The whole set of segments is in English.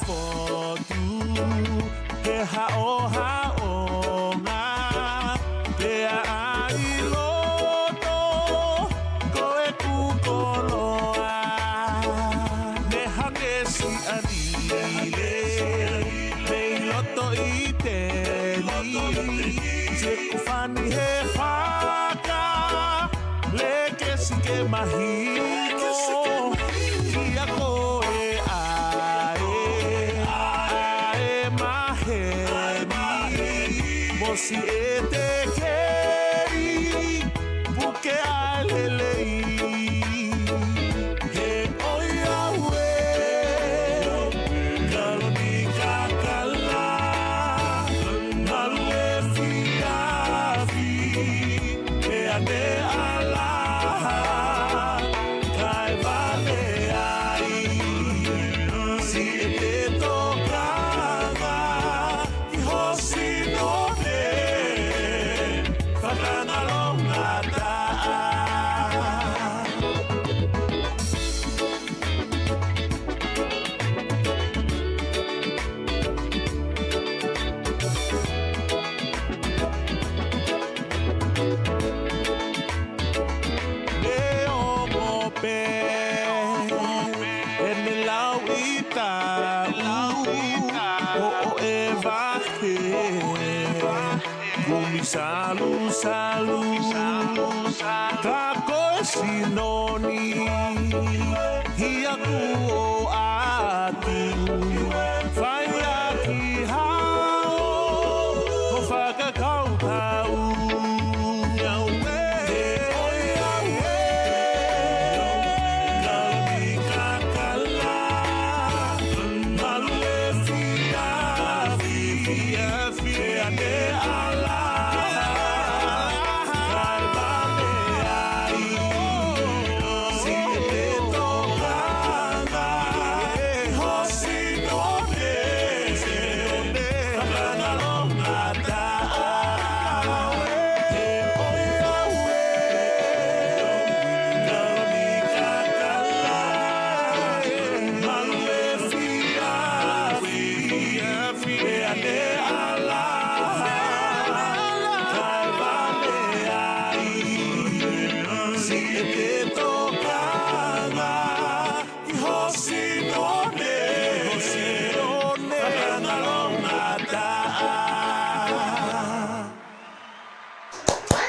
fotu he ha'oha'onga pea ai loto koe kukoloa ne hangesi anile mei loto i teli se kufani he whaka le kesi ke mahiko kia koe ae mahemi mosi e te keri buke alelei he oia ue kaloni kakala malu e fiafi e ane ala kai vale ai si e te tokanga i hosi no ne whakanga longa taa Leo mope e me lauita o e vahe Gumi salu ka koe sinoni hia ku o atu whai aki hao ko whakakau tau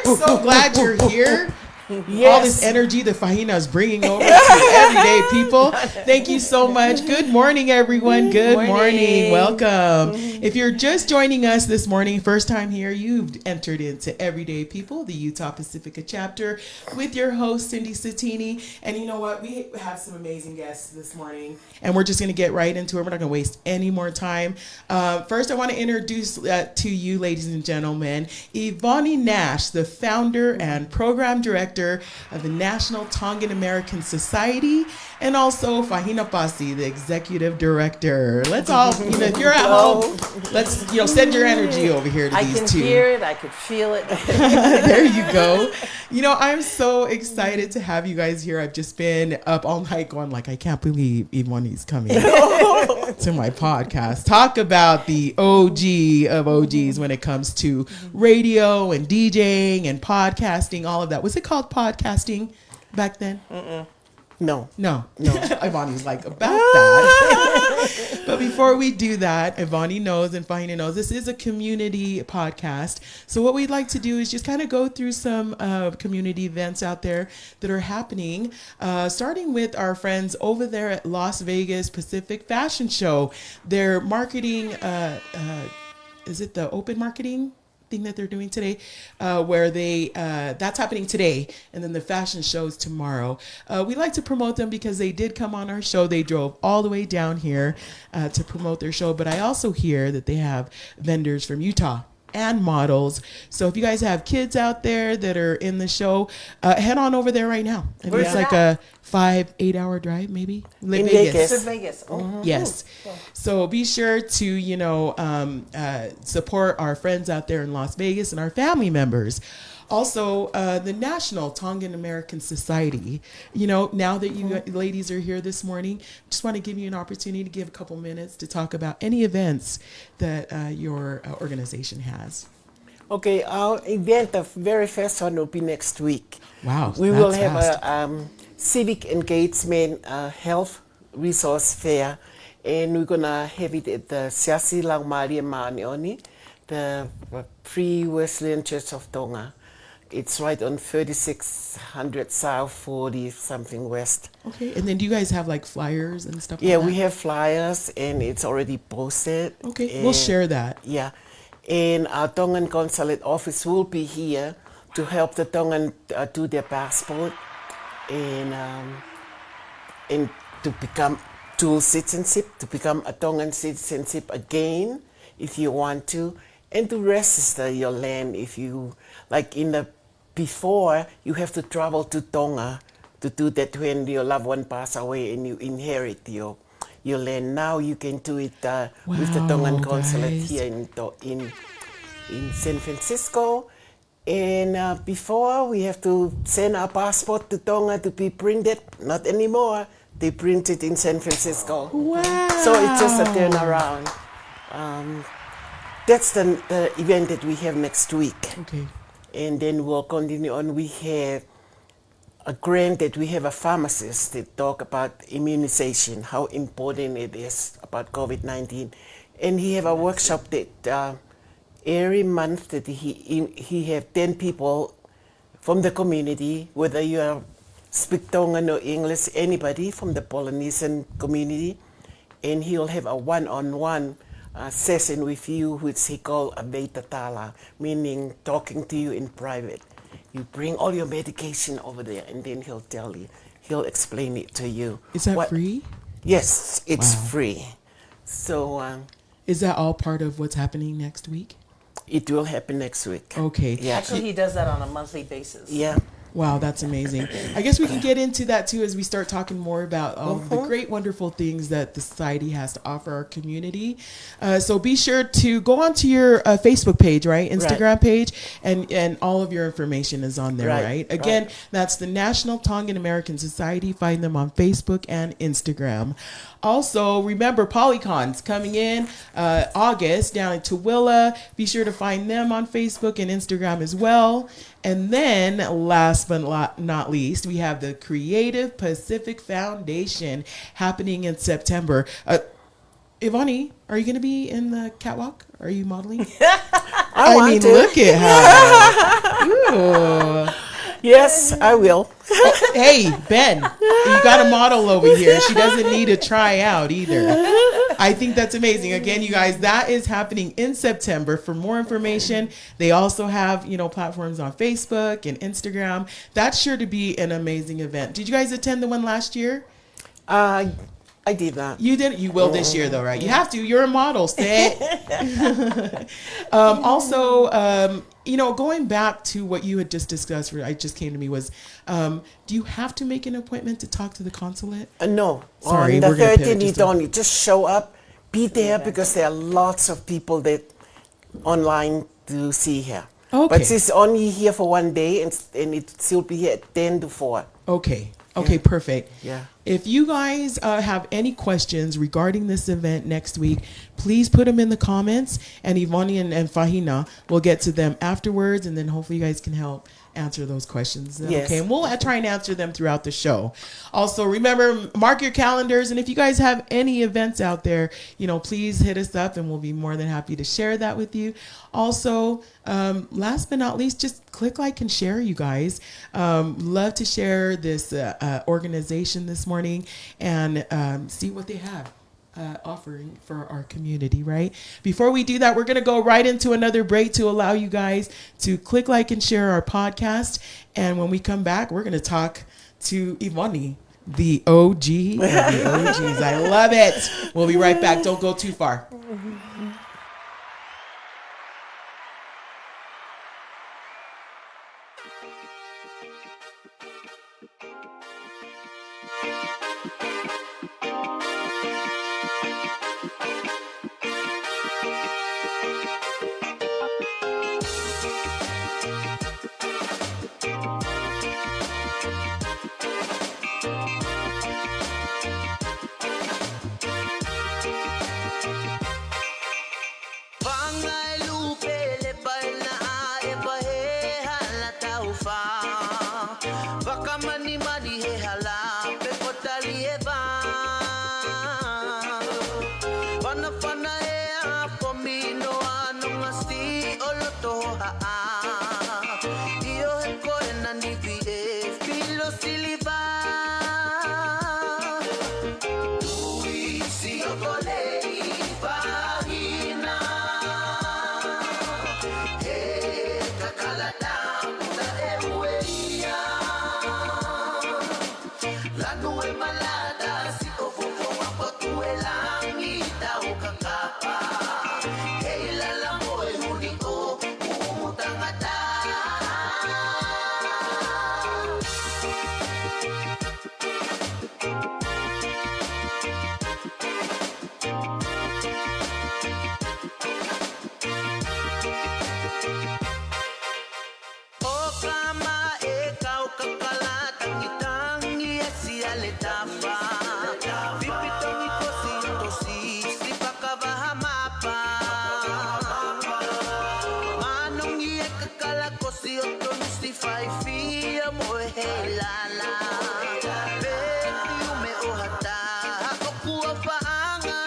So glad you're here. Yes. All this energy that Fahina is bringing over to everyday people. Thank you so much. Good morning, everyone. Good morning. Welcome. If you're just joining us this morning, first time here, you've entered into Everyday People, the Utah Pacifica chapter, with your host, Cindy Sattini. And you know what? We have some amazing guests this morning, and we're just going to get right into it. We're not going to waste any more time. First, I want to introduce to you, ladies and gentlemen, Ivoni Nash, the founder and program director of the National Tongan American Society, and also Fahina Pasi, the executive director. Let's all, if you're at home, let's, send your energy over here to these two. I can hear it. I could feel it. There you go. I'm so excited to have you guys here. I've just been up all night going I can't believe Ivoni's coming to my podcast. Talk about the OG of OGs when it comes to radio and DJing and podcasting, all of that. Was it called podcasting back then? No. Ivoni's about that. But before we do that, Ivoni knows and Fahina knows this is a community podcast. So what we'd like to do is just kind of go through some community events out there that are happening, starting with our friends over there at Las Vegas Pacific Fashion Show. They're marketing, is it the open marketing thing that they're doing today, where they that's happening today, and then the fashion show's tomorrow. We like to promote them because they did come on our show. They drove all the way down here to promote their show, but I also hear that they have vendors from Utah and models. So if you guys have kids out there that are in the show, head on over there right now. And Where's it's that? a 5-8 hour drive, maybe. In Vegas. Yes. So be sure to, support our friends out there in Las Vegas and our family members. Also, the National Tongan American Society. You know, now that you ladies are here this morning, just want to give you an opportunity to give a couple minutes to talk about any events that your organization has. Okay, our event, the very first one will be next week. Wow, We will that's have fast. a civic engagement health resource fair, and we're gonna have it at the Siasi Lang Maria Maanioni, the Free Wesleyan Church of Tonga. It's right on 3600 South 40 something West. Okay, and then do you guys have like flyers and stuff Yeah, like that? we have flyers and it's already posted. Okay, we'll share that. Yeah, and our Tongan consulate office will be here to help the Tongan do their passport and to become dual citizenship, to become a Tongan citizenship again if you want to, and to register your land if you, like in the before, you have to travel to Tonga to do that when your loved one pass away and you inherit your land. Now you can do it with the Tongan consulate guys. here in San Francisco. And before, we have to send our passport to Tonga to be printed. Not anymore. They print it in San Francisco. Wow. So it's just a turnaround. That's the event that we have next week. Okay. And then we'll continue on. We have a grant that we have a pharmacist that talk about immunization, how important it is about COVID-19. And he have a workshop that every month that he have 10 people from the community, whether you are speak Tongan or English, anybody from the Polynesian community, and he'll have a one-on-one session with you, which he call a veitatala, meaning talking to you in private. You bring all your medication over there, and then he'll tell you, he'll explain it to you. Is that free? Yes, it's Wow. free. So Is that all part of what's happening next week? it will happen next week. Okay. Yeah. Actually, he does that on a monthly basis. Yeah. Wow, that's amazing. I guess we can get into that too as we start talking more about all the great, wonderful things that the society has to offer our community. So be sure to go onto your Facebook page, right? Instagram page, and all of your information is on there, right? Again, that's the National Tongan American Society. Find them on Facebook and Instagram. Also, remember Polycon's coming in August down in Tooele. Be sure to find them on Facebook and Instagram as well. And then, last but not least, we have the Creative Pacific Foundation happening in September. Ivoni, are you going to be in the catwalk? Are you modeling? I mean, look at her. Yes, I will. Oh, hey, Ben, you got a model over here. She doesn't need to try out either. I think that's amazing. Again, you guys, that is happening in September. For more information, they also have, platforms on Facebook and Instagram. That's sure to be an amazing event. Did you guys attend the one last year? I did not. You did. You will this year, though, right? You have to. You're a model. Say it. Also, going back to what you had just discussed, it just came to me was, do you have to make an appointment to talk to the consulate? No. Sorry, on the we're gonna pivot 13th, you just a- don't. You just show up, be there, because there are lots of people that online to see her. Okay. But she's only here for one day, and she'll be here at 10 to 4. Okay, perfect. Yeah. If you guys have any questions regarding this event next week, please put them in the comments, and Ivoni and Fahina will get to them afterwards, and then hopefully you guys can help answer those questions. Yes. Okay, and we'll try and answer them throughout the show. Also, remember, mark your calendars, and if you guys have any events out there, please hit us up, and we'll be more than happy to share that with you. Also, last but not least, just click like and share, you guys. Love to share this organization this morning and see what they have offering for our community, right? Before we do that, we're going to go right into another break to allow you guys to click like and share our podcast. And when we come back, we're going to talk to Ivoni, the OG of the OGs. I love it. We'll be right back. Don't go too far. mani mani he hala pe kotali e va. Pana pana e a pomino ano ngasti oloto ha a. Io he koe nani vi e filo siliva. Tui si o kole i Fahina. He kakalata puta e ueia. Lanu e malada si o fofo a potu e langita o kakapa. He lala mo e huni o umutangata. O kama e kau kakala tangi tangi e si ale tafa. Pipitongi kosi tosi si pakavaha mapa. Manongi e kakala kosi o tonu si faifia mo e he lala. Peti ume o hata o kua paanga.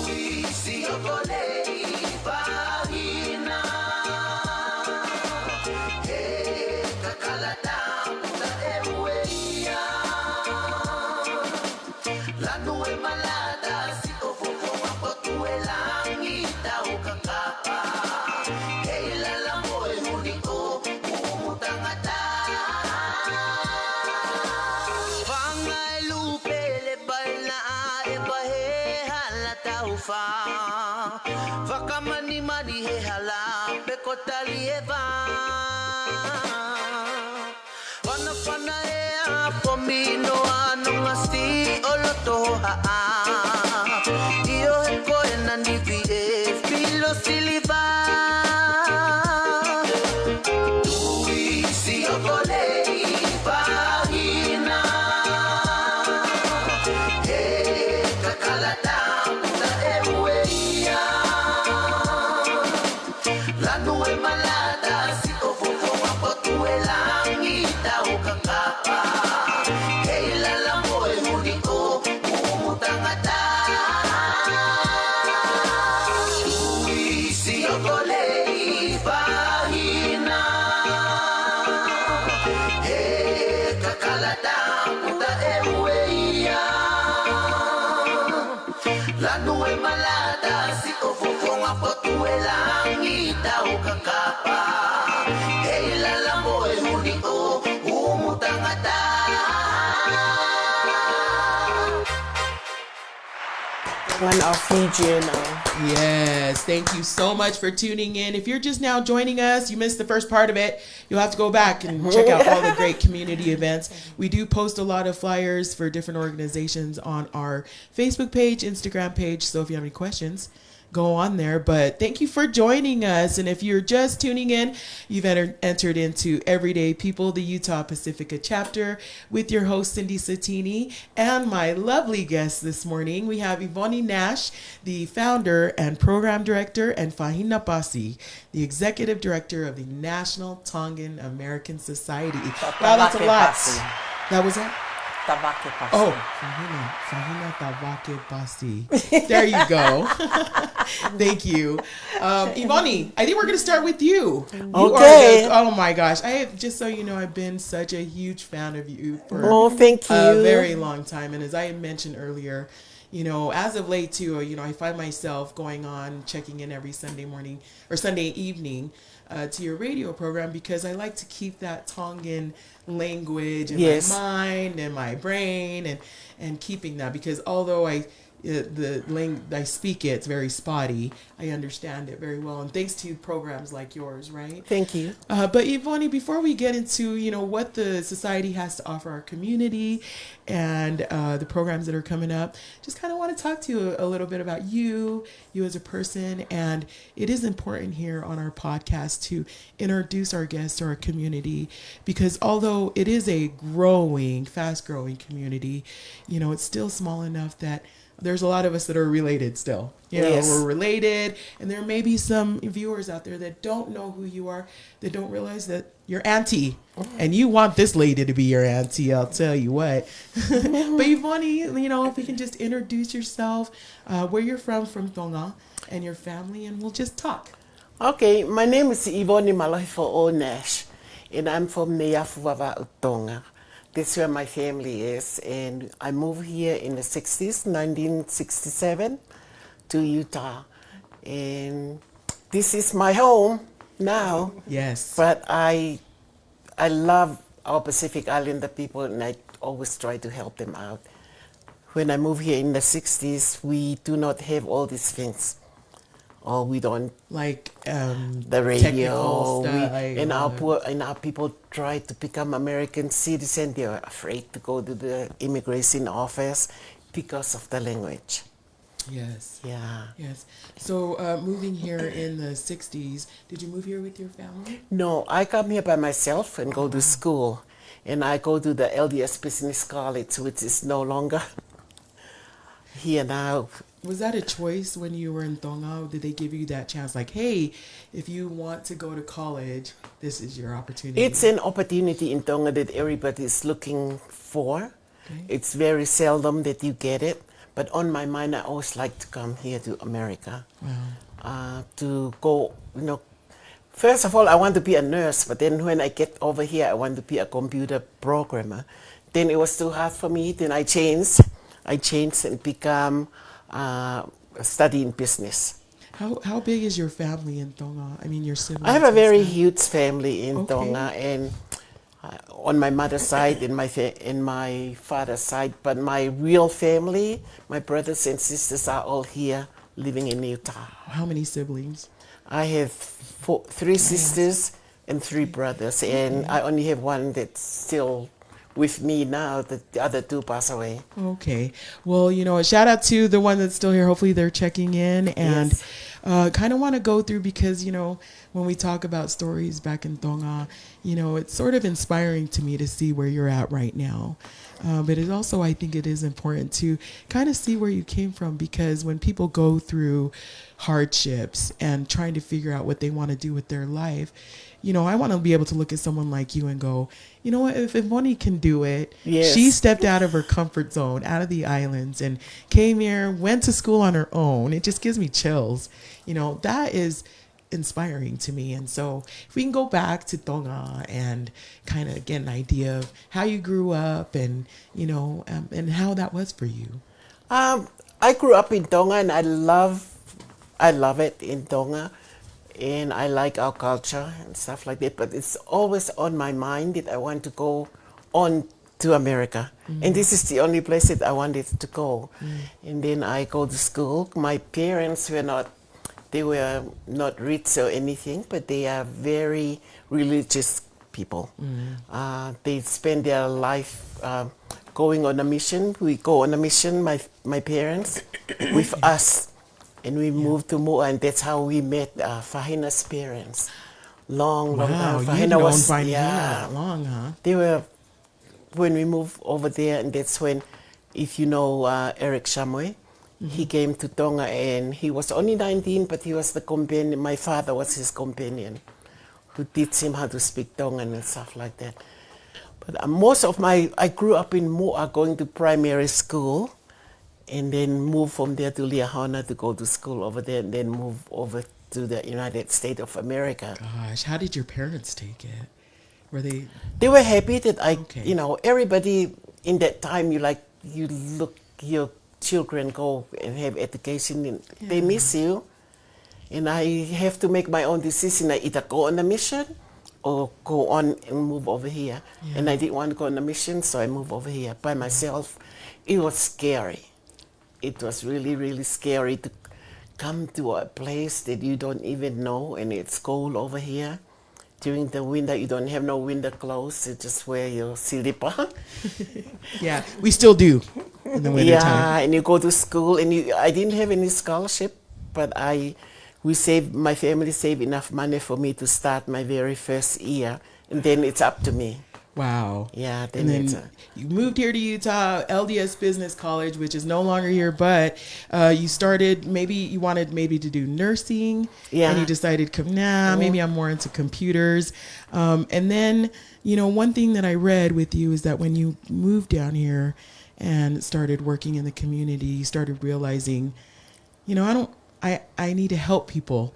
Ui si o kole i Fahina. He kakalata puta e ueia. Lanu e malada si o fofo a potu e langita o kakapa. He lala mo e huni o umutangata. Whanga e lupe le baila e bahe hala tau wha. Whakamani mani he hala pe kotali e va. Pana pana e a pomino ano ngasti oloto ha a. Io he koe nani vi e filo siliva. Tui si o kole i Fahina. He kakalata puta e ueia. Lanu e malada si o fofo a potu e langita o kakapa. He lala mo e huni o umutangata. Ui si o kole i Fahina. He kakalata puta e ueia. Lanu e malada si o fofo a potu e langita o kakapa. He lala mo e huni o umutangata. One of Fijian. Yes, thank you so much for tuning in. If you're just now joining us, you missed the first part of it, you'll have to go back and check out all the great community events. We do post a lot of flyers for different organizations on our Facebook page, Instagram page, so if you have any questions, go on there. But thank you for joining us. And if you're just tuning in, you've entered into Everyday People, the Utah Pacifica chapter, with your host, Cindy Satini, and my lovely guest this morning. We have Ivoni Nash, the founder and program director, and Fahina Pasi, the executive director of the National Tongan American Society. Wow, that's a lot. That was it? Tabake Pasi. Oh, Fahina Tabake Pasi. There you go. Thank you. Ivoni, I think we're going to start with you. Okay. Oh my gosh. I have, just so you know, I've been such a huge fan of you for Thank you. a very long time. And as I mentioned earlier, you know, as of late too, you know, I find myself going on, checking in every Sunday morning or Sunday evening to your radio program because I like to keep that Tongan language in my mind and my brain and keeping that, because although I speak it, it's very spotty, I understand it very well, and thanks to programs like yours, right? Thank you. But Ivoni, before we get into, you know, what the society has to offer our community and the programs that are coming up, just kind of want to talk to you a little bit about you as a person. And it is important here on our podcast to introduce our guests to our community, because although it is a growing, fast growing community, you know, it's still small enough that there's a lot of us that are related still. You know, Yes. we're related, and there may be some viewers out there that don't know who you are, that don't realize that you're auntie, and you want this lady to be your auntie. I'll tell you what. But Ivoni, you know, if you can just introduce yourself, where you're from Tonga, and your family, and we'll just talk. Okay, my name is Ivoni Malahifo O Nash, and I'm from Neafuava, Tonga. That's where my family is, and I moved here in the 60s, 1967, to Utah. And this is my home now. Yes. But I love our Pacific Islander people, and I always try to help them out. When I moved here in the 60s, we do not have all these things. Or we don't Like the radio. technical stuff, And our people try to become American citizens. They are afraid to go to the immigration office because of the language. Yes. Yeah. Yes. So moving here in the 60s, did you move here with your family? No, I come here by myself and go to school. And I go to the LDS Business College, which is no longer here now. Was that a choice when you were in Tonga? Did they give you that chance? Like, hey, if you want to go to college, this is your opportunity. It's an opportunity in Tonga that everybody is looking for. Okay. It's very seldom that you get it. But on my mind, I always like to come here to America. Wow. To go, you know, first of all, I want to be a nurse. But then when I get over here, I want to be a computer programmer. Then it was too hard for me. Then I changed and become studying business. How big is your family in Tonga? I mean, your siblings. I have a and very stuff? huge family in Okay. Tonga, and on my mother's side and my father's side. But my real family, my brothers and sisters, are all here living in Utah. How many siblings? I have three sisters and 3 brothers, and I only have one that's still with me now. The other 2 passed away. Okay. Well, you know, a shout out to the one that's still here. Hopefully they're checking in, and kind of want to go through, because, you know, when we talk about stories back in Tonga, you know, it's sort of inspiring to me to see where you're at right now. But it also, I think it is important to kind of see where you came from, because when people go through hardships and trying to figure out what they want to do with their life, you know, I want to be able to look at someone like you and go, you know what, if Ivoni can do it, Yes. she stepped out of her comfort zone, out of the islands, and came here, went to school on her own. It just gives me chills. You know, that is inspiring to me. And so if we can go back to Tonga and kind of get an idea of how you grew up, and, you know, and how that was for you. I grew up in Tonga, and I love it in Tonga, and I like our culture and stuff like that. But it's always on my mind that I want to go on to America, and this is the only place that I wanted to go. And then I go to school. My parents were not rich or anything, but they are very religious people. They spend their life going on a mission. We go on a mission, my parents, with us. And we moved to Moa, and that's how we met Fahina's parents. Long Wow, time. you've known Fahina that long, huh? They were, when we moved over there, and that's when, if you know Eric Shamoy, he came to Tonga, and he was only 19, but he was the companion. My father was his companion, who teach him how to speak Tongan and stuff like that. But I grew up in Moa, going to primary school, and then moved from there to Liahona to go to school over there, and then move over to the United States of America. Gosh, how did your parents take it? Were they? They were happy that Okay. you know, everybody in that time, you look your children go and have education, and they miss you. And I have to make my own decision. I either go on a mission or go on and move over here. And I didn't want to go on a mission, so I moved over here by myself. It was scary. It was really, really scary to come to a place that you don't even know, and it's cold over here. During the winter, you don't have no winter clothes. You just wear your slipper. Yeah, we still do in the winter Yeah, time. and you go to school, and I didn't have any scholarship, but my family saved enough money for me to start my very first year, and then it's up to me. Wow. Yeah, And then it's then you moved here to Utah, LDS Business College, which is no longer here, but you started, maybe you wanted to do nursing. Yeah. And you decided, maybe I'm more into computers. And then, one thing that I read with you is that when you moved down here and started working in the community, you started realizing, I need to help people,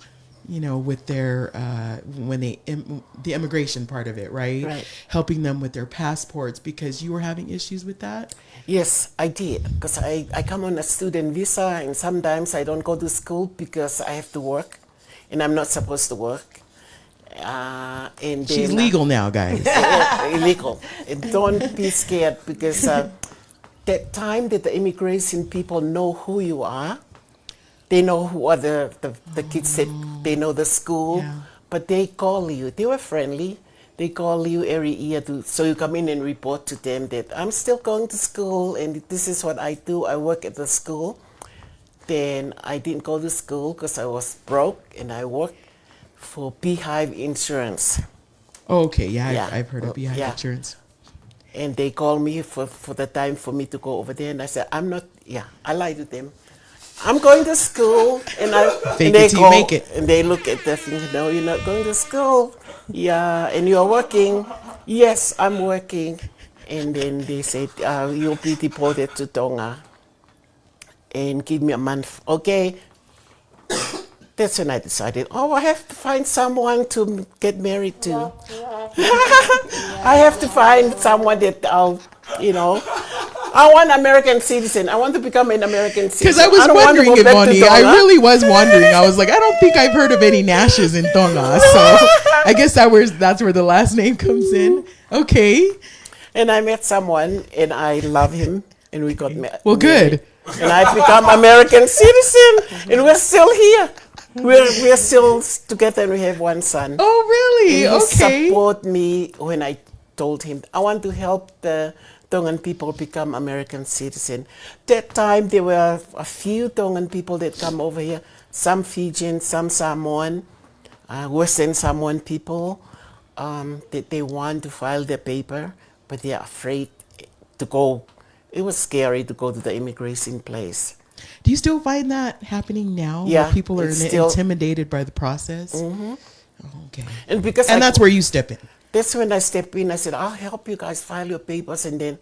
with their the immigration part of it, right? Right. Helping them with their passports, because you were having issues with that. Yes, I did, because I come on a student visa, and sometimes I don't go to school because I have to work, and I'm not supposed to work. And She's then, legal now, guys. illegal. And don't be scared, because that time that the immigration people know who you are, they know who are the kids that they know the school, Yeah. but they call you. They were friendly. They call you every year so you come in and report to them that I'm still going to school and this is what I do. I work at the school. Then I didn't go to school because I was broke, and I worked for Beehive Insurance. Okay, yeah, Yeah. I've heard of Beehive Yeah. Insurance. And they called me for the time for me to go over there, and I said, I lied to them. I'm going to school, and Fake it till you make it. And they look at the thing, no, you're not going to school. Yeah, and you're working. Yes, I'm working. And then they said, you'll be deported to Tonga and give me a month. Okay. That's when I decided, I have to find someone to get married to. I have to find someone that I want American citizen. I want to become an American citizen. Because I was don't want to wondering, go back to Ivoni, I Tonga. really was wondering. I was like, I don't think I've heard of any Nashes in Tonga. So I guess that's where the last name comes in. Okay. And I met someone, and I love him, and we got married. Well, good. And I become American citizen, and we're still here. We're still together, and we have one son. Oh, really? And he Okay. supported me when I told him I want to help the Tongan people become American citizen. That time there were a few Tongan people that come over here, some Fijian, some Samoan, Western Samoan people, that they want to file their paper, but they are afraid to go. It was scary to go to the immigration place. Do you still find that happening now? Yeah, Where people are it's still- intimidated by the process? Mm-hmm. Okay. And because That's where you step in. That's when I stepped in. I said, I'll help you guys file your papers, and then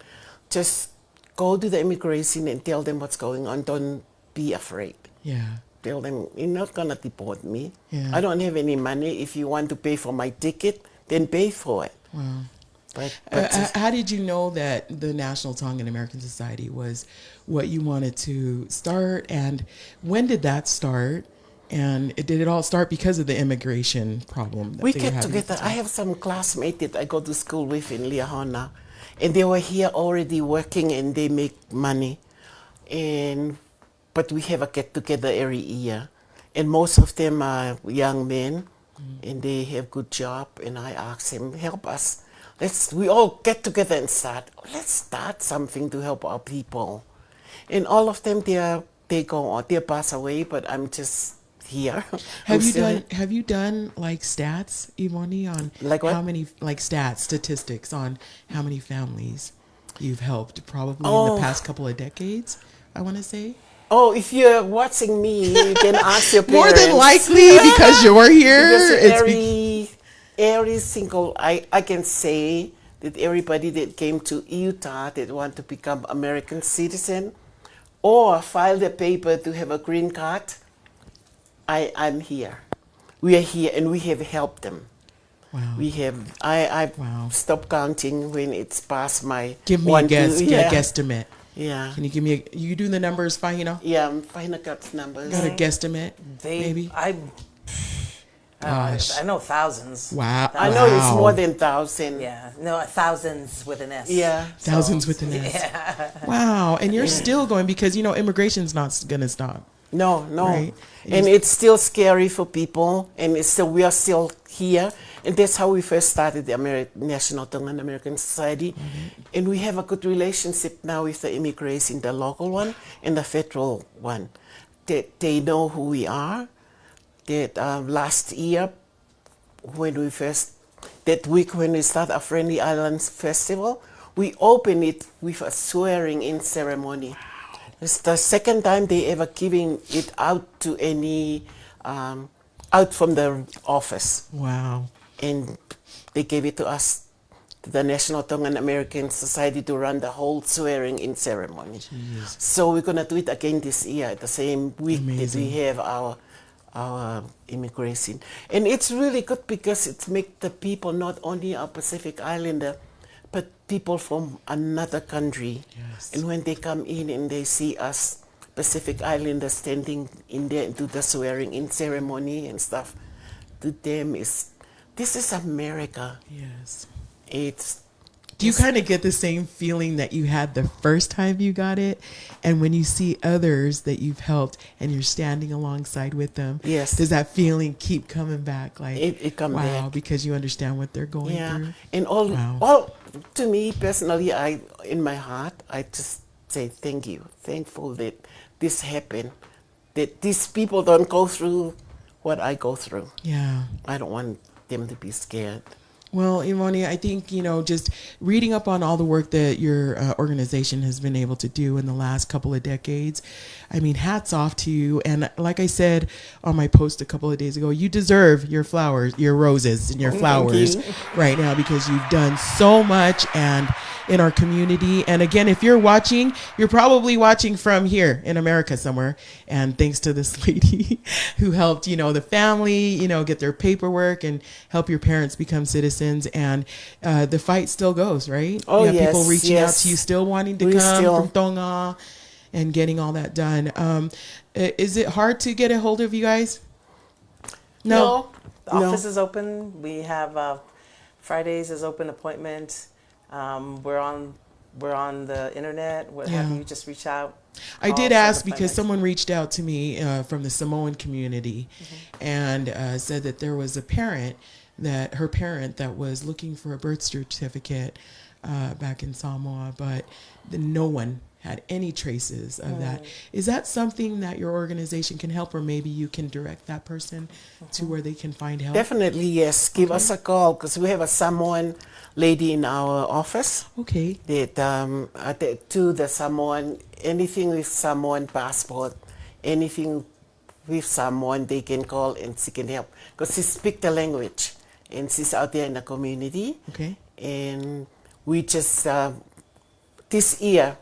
just go to the immigration and tell them what's going on. Don't be afraid. Yeah. Tell them, you're not going to deport me. Yeah. I don't have any money. If you want to pay for my ticket, then pay for it. Wow. But How did you know that the National Tongan American Society was what you wanted to start, and when did that start? And did it all start because of the immigration problem? That we they were get having at the together. I time? have some classmates that I go to school with in Liahona, and they were here already working, and they make money. But we have a get together every year, and most of them are young men, and they have good job. And I ask them, help us. We all get together and let's start something to help our people. And all of them, they go on, they pass away, but I'm just here. Have you done like stats, Ivoni, on Like what? how many, like statistics on how many families you've helped probably in the past couple of decades, I want to say? Oh, if you're watching me, you can ask your More parents. than likely, because you're here. Because every single, I can say that everybody that came to Utah that want to become American citizen or file their paper to have a green card, I'm here. We are here, and we have helped them. Wow. We have, I Wow. stopped counting when it's past my Give me a guess, a guesstimate. Yeah. Can you give me you do the numbers, Fahina? Yeah, Fahina got numbers. Got a guesstimate, maybe? Gosh. I know thousands. Wow. I know it's Wow. more than 1,000. Yeah, no, thousands with an S. Yeah. Thousands with an S. Wow. And you're still going because, immigration's not going to stop. No. Right. And it's still scary for people, and we are still here. And that's how we first started the National Tongan American Society. Mm-hmm. And we have a good relationship now with the immigration, the local one and the federal one. They know who we are. That last year, when we first that week when we start our Friendly Islands Festival, we open it with a swearing-in ceremony. It's the second time they ever giving it out to any, out from the office. Wow. And they gave it to us, to the National Tongan American Society, to run the whole swearing-in ceremony. Jeez. So we're going to do it again this year, the same week that Amazing. we have our immigration. And it's really good because it makes the people not only our Pacific Islander, but people from another country. Yes. And when they come in and they see us Pacific Islanders standing in there and do the swearing-in ceremony and stuff, to them this is America. Yes. Do you kind of get the same feeling that you had the first time you got it? And when you see others that you've helped and you're standing alongside with them, Yes. does that feeling keep coming back? Like, It comes wow, back. because you understand what they're going through? And Wow. all to me personally, in my heart, I just say thank you, thankful that this happened, that these people don't go through what I go through. Yeah. I don't want them to be scared. Well, Ivoni, I think, just reading up on all the work that your organization has been able to do in the last couple of decades, I mean, hats off to you. And like I said on my post a couple of days ago, you deserve your flowers, your roses and your flowers right now, because you've done so much and in our community. And again, if you're watching, you're probably watching from here in America somewhere. And thanks to this lady who helped, the family, get their paperwork and help your parents become citizens. And the fight still goes, right? Oh, You have yes, people reaching out yes. to you, still wanting to We come still- from Tongan and getting all that done. Is it hard to get a hold of you guys? No. The office is open. We have Fridays is open appointment. We're on the internet. What have Yeah. you just reach out? I Call, did set ask because appointments. someone reached out to me from the Samoan community and said that there was a parent her parent that was looking for a birth certificate back in Samoa, but no one had any traces of that. Is that something that your organization can help, or maybe you can direct that person to where they can find help? Definitely, yes. Give us a call, because we have a Samoan lady in our office Okay. that to the Samoan, anything with Samoan passport, anything with Samoan, they can call and she can help, because she speaks the language and she's out there in the community. Okay. And we just this year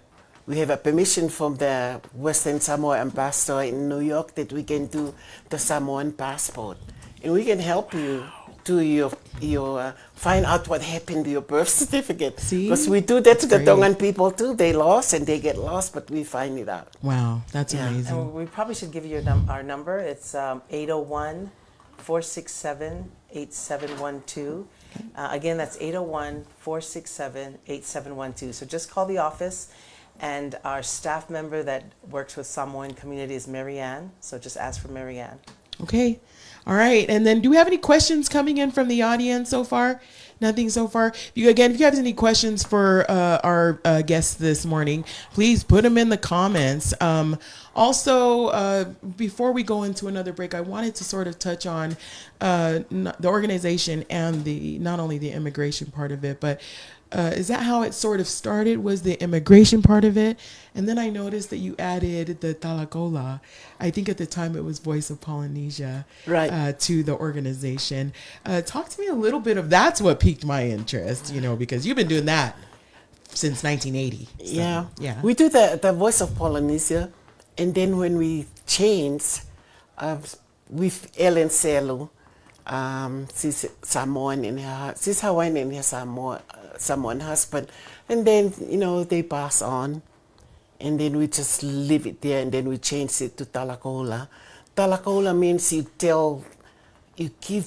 we have a permission from the Western Samoa ambassador in New York that we can do the Samoan passport, and we can help you to your find out what happened to your birth certificate. See? Because we do that to the Great. Tongan people too. They lost and they get lost, but we find it out. Wow, that's Yeah. amazing. And we probably should give you our number. It's 801-467-8712. Again, that's 801-467-8712. So just call the office, and our staff member that works with Samoan community is Marianne. So just ask for Marianne. Okay. All right. And then do we have any questions coming in from the audience so far? Nothing so far. If you have any questions for our guests this morning, please put them in the comments. Also, before we go into another break, I wanted to sort of touch on the organization and not only the immigration part of it, but is that how it sort of started? Was the immigration part of it? And then I noticed that you added the Talakola. I think at the time it was Voice of Polynesia, Right. to the organization. Talk to me a little bit of that's what piqued my interest, because you've been doing that since 1980. So, Yeah. yeah. We do the Voice of Polynesia, and then when we changed with Ellen Selu, she's Samoan she's Hawaiian in her Samoan husband, and then they pass on, and then we just leave it there, and then we change it to Talakola. Talakola means you give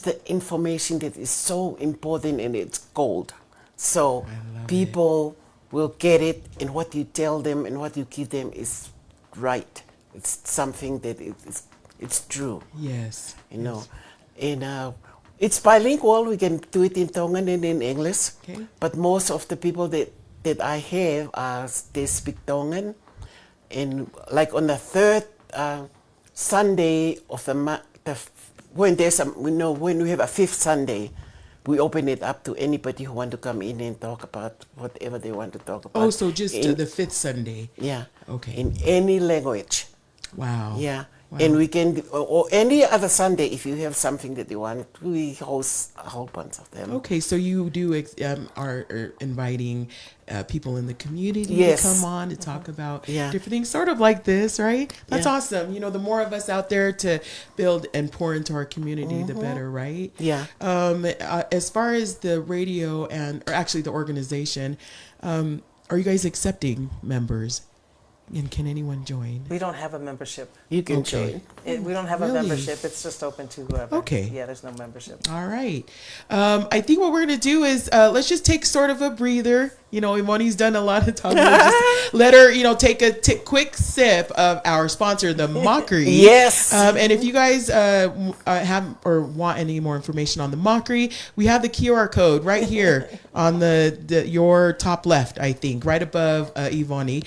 the information that is so important, and it's gold. So people will get it, and what you tell them and what you give them is right. It's something that it's true. Yes. And it's bilingual. We can do it in Tongan and in English. Okay. But most of the people that I have they speak Tongan, and like on the third Sunday of the month, when we have a fifth Sunday, we open it up to anybody who want to come in and talk about whatever they want to talk about. Oh, so just in, the fifth Sunday. yeah, Okay. in any language. Wow. Yeah. Wow. And we can, or any other Sunday, if you have something that you want, we host a whole bunch of them. Okay, so you do are inviting people in the community Yes. to come on to talk about Yeah. different things, sort of like this, right? That's Yeah. awesome. You know, the more of us out there to build and pour into our community, the better, right? Yeah. As far as the radio or actually the organization, are you guys accepting members? And can anyone join? We don't have a membership. You can Okay. join. We don't have a Really? membership. It's just open to whoever. Okay. Yeah, there's no membership. All right. I think what we're going to do is let's just take sort of a breather. You know, Ivoni's done a lot of talking. Just let her, take a quick sip of our sponsor, the Mockery. Yes. And if you guys have or want any more information on the Mockery, we have the QR code right here on your top left, I think, right above Ivoni.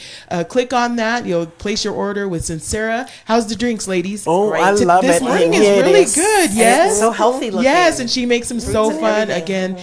Click on that. You'll place your order with Sincera. How's the drinks, ladies? Oh, Great. I love This it. morning is Yeah, it really is. good. And Yes. it's so healthy looking. Yes, and she makes them so and fun. everything. Again,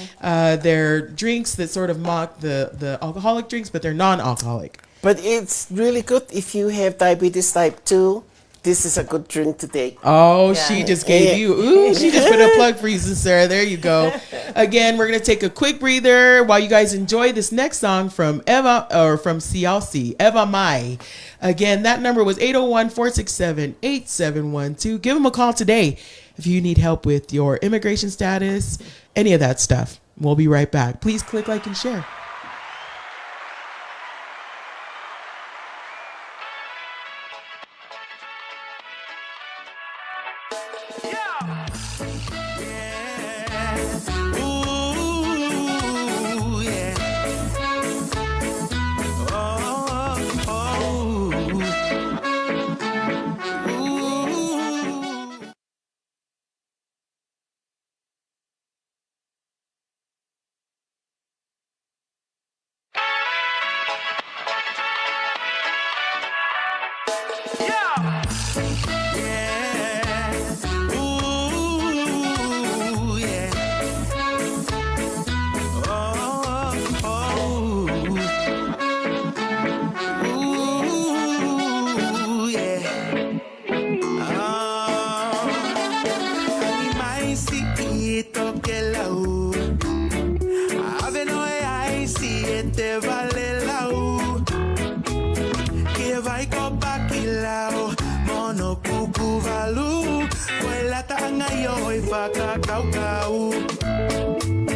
they're drinks that sort of mock the alcoholic drinks, but they're non-alcoholic. But it's really good if you have diabetes type 2. This is a good drink to take. Oh, Yeah. she just gave you. Ooh, she just put a plug for you, Sarah. There you go. Again, we're gonna take a quick breather while you guys enjoy this next song from from CLC, Eva Mai. Again, that number was 801-467-8712. Give them a call today if you need help with your immigration status, any of that stuff. We'll be right back. Please click like and share. Ooh, yeah. Ooh.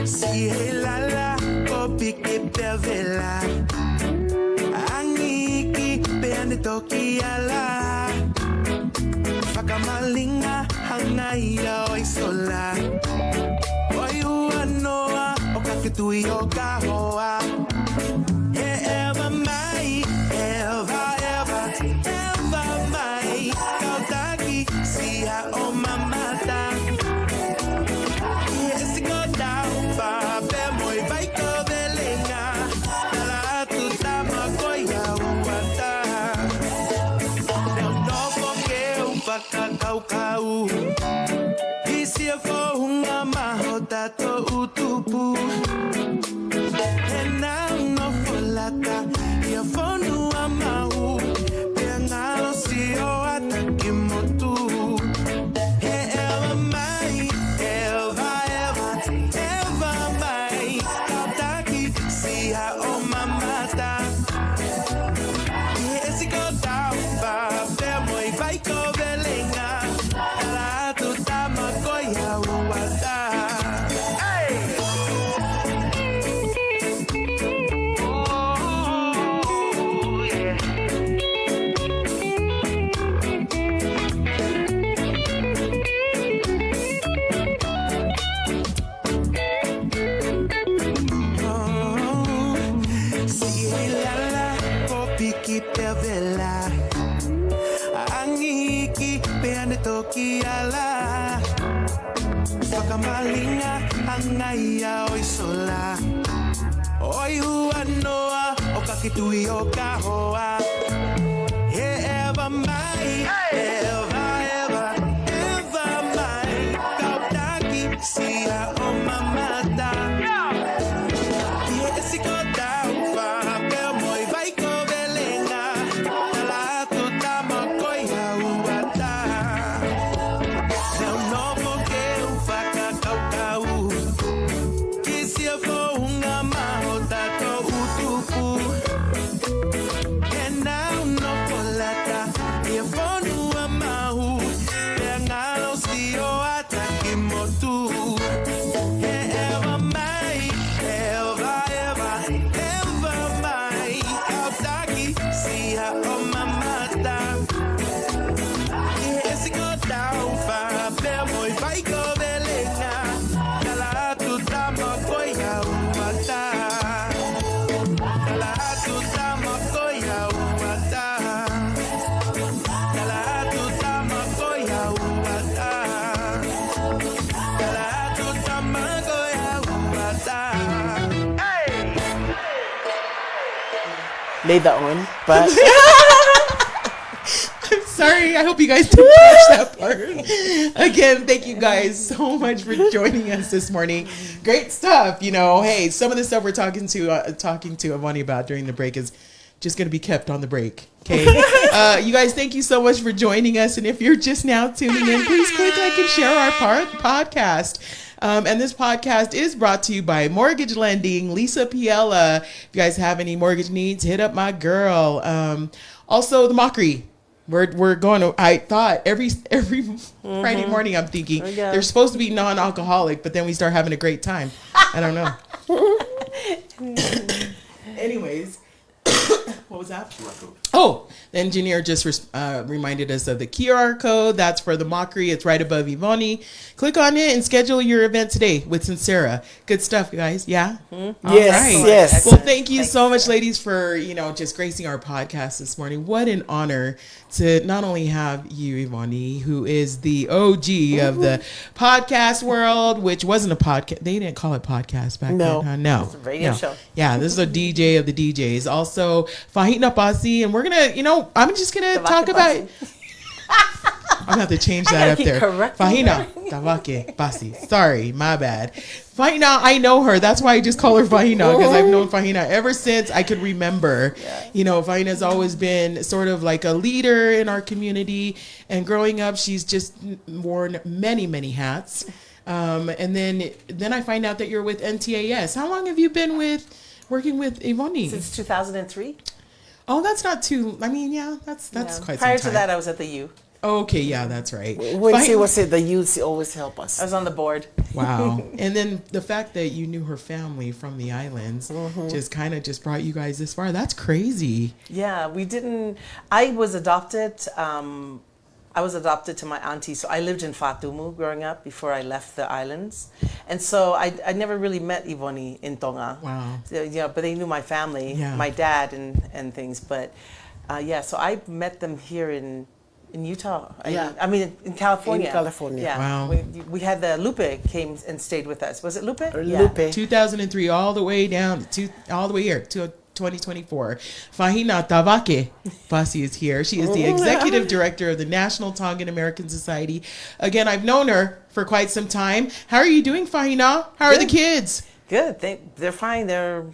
Si helala kopi kipevela angiki peane toki ala fakamalinga hangaia oisola oiua noa okaketui okahoa Eva mai Eva mai kautaki sia o mamata Kau isi fo hunga mahota to utupu ena no folata ia fonu amau pengalo sio atakimotu Eva mai kautaki sia o mamata esi go down ba moi vai ko angiki peane toki ala fakamalinga angaia oisola oiua noa okakitui okahoa Eva mai Eva mai kautaki sia o mamata later on. But I'm sorry. I hope you guys didn't catch that part. Again, thank you guys so much for joining us this morning. Great stuff. You know, hey, some of the stuff we're talking to Ivoni about during the break is just going to be kept on the break. Okay. You guys, thank you so much for joining us. And if you're just now tuning in, please click like and share our podcast. And this podcast is brought to you by Mortgage Lending, Lisa Piella. If you guys have any mortgage needs, hit up my girl. Also, the Mockery. We're going to, I thought every Friday morning I'm thinking they're supposed to be non-alcoholic, but then we start having a great time. I don't know. Anyways, what was that? Oh, the engineer just reminded us of the QR code. That's for the Mockery. It's right above Ivoni. Click on it and schedule your event today with Sincera. Good stuff, guys. Yeah? Mm-hmm. All right. Yes. Well, thank you so much, ladies, for, just gracing our podcast this morning. What an honor to not only have you, Ivoni, who is the OG of the podcast world, which wasn't a podcast. They didn't call it podcast back then. Huh? No. It's a radio show. Yeah, this is a DJ of the DJs. Also, Fahina Pasi, and we're going to, I'm just going to talk about... I'm going to have to change that up there. Fahina Pasi. Sorry, my bad. Fahina, I know her. That's why I just call her Fahina, because I've known Fahina ever since I could remember. Yeah. Fahina's always been sort of like a leader in our community. And growing up, she's just worn many, many hats. And then I find out that you're with NTAS. How long have you been working with Ivoni? Since 2003. Oh, that's not too. I mean, yeah, that's quite some time. Prior to that, I was at the U. Okay, yeah, that's right. When she was at the youth, she always help us. I was on the board. Wow. And then the fact that you knew her family from the islands just kind of brought you guys this far. That's crazy. Yeah, I was adopted. I was adopted to my auntie, so I lived in Fatumu growing up before I left the islands. And so I never really met Ivoni in Tonga. Wow. So, but they knew my family, my dad and things. But so I met them here in Utah. I mean, in California. In California. Yeah. Wow. We had Lupe came and stayed with us. Was it Lupe? Lupe. 2003, all the way down all the way here to 2024. Fahina Pasi is here. She is the executive director of the National Tongan American Society. Again, I've known her for quite some time. How are you doing, Fahina? How are the kids? Good. They're fine. They're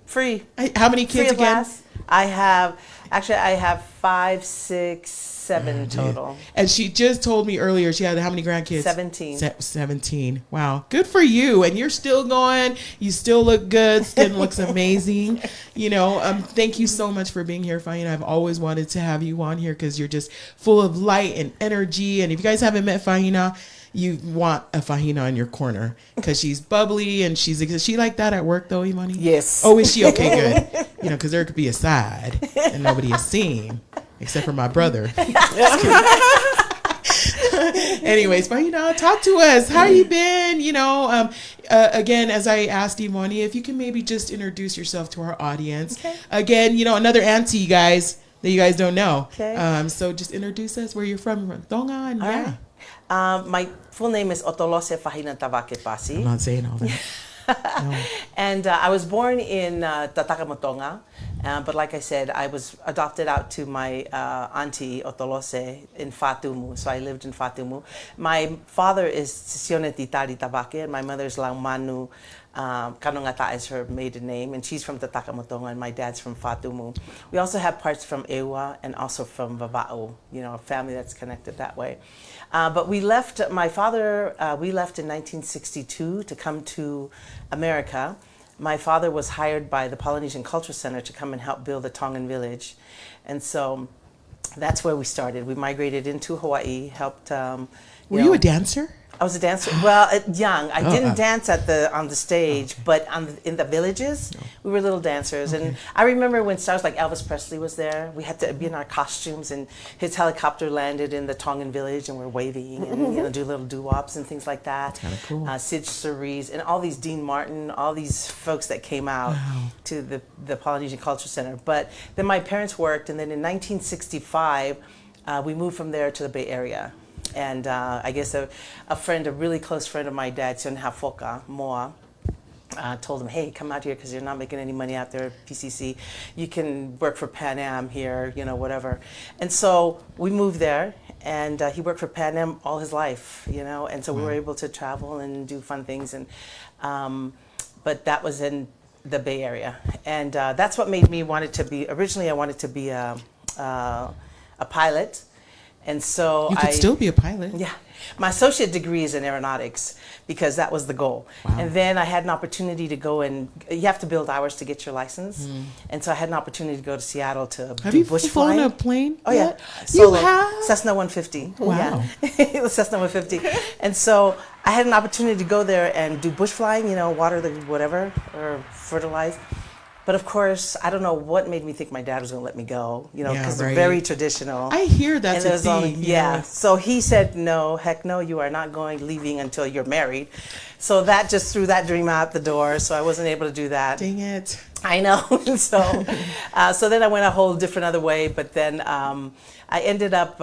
free. How many kids again? I have 5, 6, 7 total. And she just told me earlier she had how many grandkids? 17. 17. Wow. Good for you. And you're still going. You still look good. Skin looks amazing. Thank you so much for being here, Fahina. I've always wanted to have you on here because you're just full of light and energy. And if you guys haven't met Fahina, you want a Fahina in your corner because she's bubbly and is she like that at work though, Ivoni? Yes. Oh, is she? Okay, good. Because there could be a side and nobody has seen except for my brother. Anyways, Fahina, talk to us. How you been? Again, as I asked Ivoni, if you can maybe just introduce yourself to our audience. Okay. Again, another auntie, guys, that you guys don't know. Okay. So just introduce us, where you're from. Tongan. All right. My full name is Otolose Fahina Pasi. I'm not saying all that. No. And I was born in Tatakamotonga, but like I said, I was adopted out to my auntie Otolose in Fatumu, so I lived in Fatumu. My father is Sisione Titari Tabake, and my mother's Laumanu Kanongata is her maiden name, and she's from Tatakamotonga, and my dad's from Fatumu. We also have parts from Ewa and also from Vava'o, a family that's connected that way. But we left, my father, we left in 1962 to come to America. My father was hired by the Polynesian Culture Center to come and help build a Tongan village. And so that's where we started. We migrated into Hawaii, helped. Were you a dancer? I was a dancer. Well, young. I didn't dance on the stage, but in the villages, we were little dancers. Okay. And I remember when stars like Elvis Presley was there, we had to be in our costumes, and his helicopter landed in the Tongan village, and we're waving and do little doo-wops and things like that. Kind of cool. Sid Cerise and all these Dean Martin, all these folks that came out to the Polynesian Culture Center. But then my parents worked, and then in 1965, we moved from there to the Bay Area. And I guess a really close friend of my dad, Sion Hafoka Moa, told him, hey, come out here because you're not making any money out there at PCC. You can work for Pan Am here, you know, whatever. And so we moved there, and he worked for Pan Am all his life, you know, and so we were able to travel and do fun things. And but that was in the Bay Area, and that's what made me wanted to be. Originally, I wanted to be a pilot, and so You could still be a pilot. yeah. My associate degree is in aeronautics because that was the goal. Wow. And then I had an opportunity to go and you have to build hours to get your license. And so I had an opportunity to go to Seattle to Have do you bush flown flying. a plane? Oh yeah, yet? Solo. You have? Cessna 150. Wow. Yeah. It was Cessna 150. And so I had an opportunity to go there and do bush flying, you know, water the whatever or fertilize. But of course, I don't know what made me think my dad was going to let me go, you know, Yeah, because right. they're very traditional. I hear that's And a it was only- thing. yeah. So he said, no, heck no, you are not leaving until you're married. So that just threw that dream out the door. So I wasn't able to do that. Dang it. I know. So, so then I went a whole different other way. But then I ended up,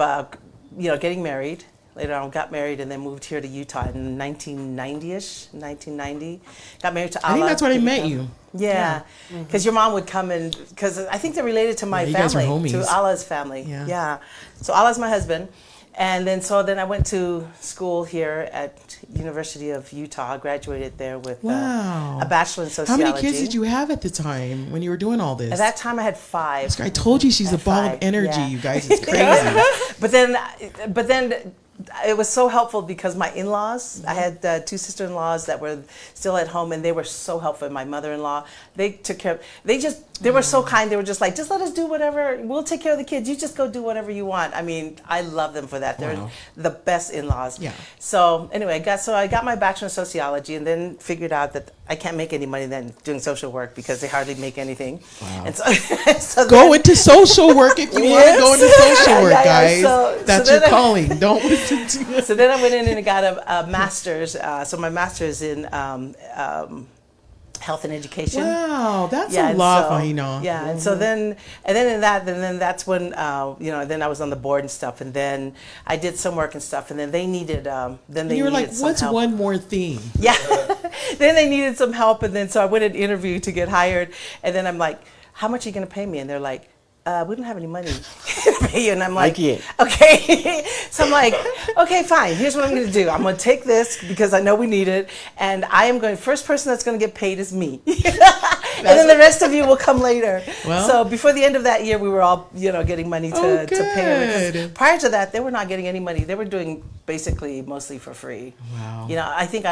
you know, getting married. Later on, got married and then moved here to Utah in 1990-ish, 1990. Got married to Allah. I think that's when I met you. Yeah, because your mom would come and, because I think they're related to my Yeah, you guys are family, homies. to Allah's family. Yeah. So Allah's my husband. And then I went to school here at University of Utah, graduated there with Wow. a bachelor in How sociology. many kids did you have at the time when you were doing all this? At that time I had 5. I told you she's a At ball 5, of energy, yeah. you guys. It's crazy. But then it was so helpful because my in-laws, I had 2 sister-in-laws that were still at home, and they were so helpful. My mother-in-law, they took care of, they were so kind. They were just like, just let us do whatever. We'll take care of the kids. You just go do whatever you want. I mean, I love them for that. They're Wow. the best in-laws. Yeah. So anyway, I got my bachelor in sociology, and then figured out that I can't make any money then doing social work because they hardly make anything. Wow. And so Go then- into social work if you want to go into social work, Yeah, yeah. guys. So That's then your I- calling. Don't listen to it. So then I went in and got a master's. So my master's in health and education. Wow, that's Yeah, a and lot, so- Fahina. Yeah, and so then that's when you know, then I was on the board and stuff, and then I did some work and stuff, and then they needed You were like, some what's help. one more thing? Yeah. Then they needed some help, and then so I went and interviewed to get hired, and then I'm like, how much are you going to pay me? And they're like, we don't have any money to pay you. And I'm like, can't. okay. So I'm like, okay, fine. Here's what I'm going to do. I'm going to take this because I know we need it. And I am going, first person that's going to get paid is me. And then the rest of you will come later. Well- So before the end of that year, we were all, you know, getting money to pay them. good. Prior to that, they were not getting any money. They were doing basically mostly for free. Wow. You know, I think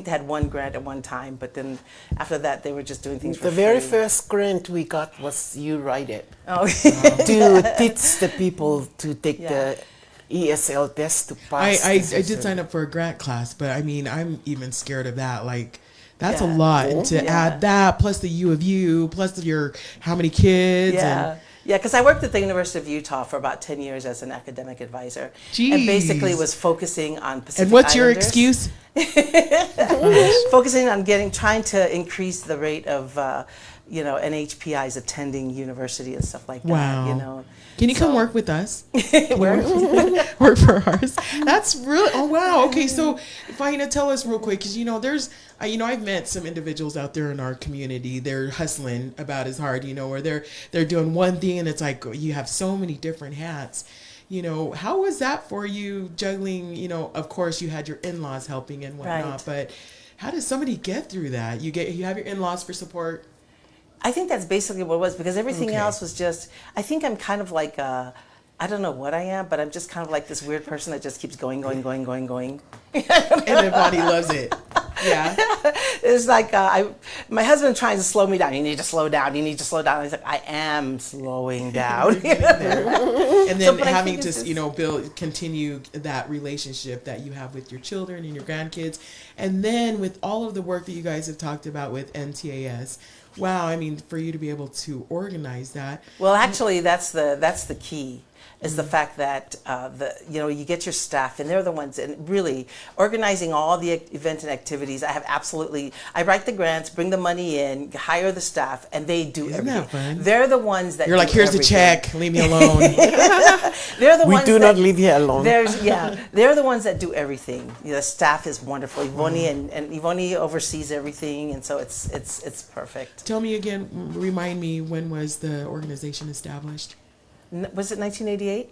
they had one grant at one time, but then after that, they were just doing things for The free. very first grant we got was you write it. Oh, To teach the people to take Yeah. the ESL test to pass. I the did sign up for a grant class, but I mean, I'm even scared of that. Like, that's a Yeah. lot. And to Yeah. add that, plus the U of U, plus your how many kids. yeah. Yeah, because I worked at the University of Utah for about 10 years as an academic advisor. And basically Jeez. was focusing on Pacific And what's your Islanders. excuse? Focusing on trying to increase the rate of, you know, NHPIs attending university and stuff like that. Wow. You know. Can you come So- work with us? Where? Work for ours. That's really, oh wow. Okay, so Fahina, tell us real quick, because you know, there's, you know, I've met some individuals out there in our community. They're hustling about as hard, you know, or they're doing one thing, and it's like you have so many different hats. You know, how was that for you juggling? You know, of course, you had your in-laws helping and whatnot, Right. but how does somebody get through that? You have your in-laws for support. I think that's basically what it was, because everything Okay. else was just, I think I'm kind of like, I don't know what I am, but I'm just kind of like this weird person that just keeps going. And then Bonnie loves it. Yeah. It's like my husband trying to slow me down. You need to slow down. You need to slow down. He's like, I am slowing down. And then but I having think to, it's you know, continue that relationship that you have with your children and your grandkids. And then with all of the work that you guys have talked about with NTAS, wow, I mean, for you to be able to organize that. Well, actually, that's the key. is the fact that you get your staff, and they're the ones, and really organizing all the event and activities. I write the grants, bring the money in, hire the staff, and they do Isn't everything. that fun? They're the ones that You're like, do here's everything. the check, leave me alone. They're the We ones do not live here alone. they're the ones that do everything. The staff is wonderful. Ivoni and Ivoni oversees everything, and so it's perfect. Tell me again, remind me, when was the organization established? Was it 1988?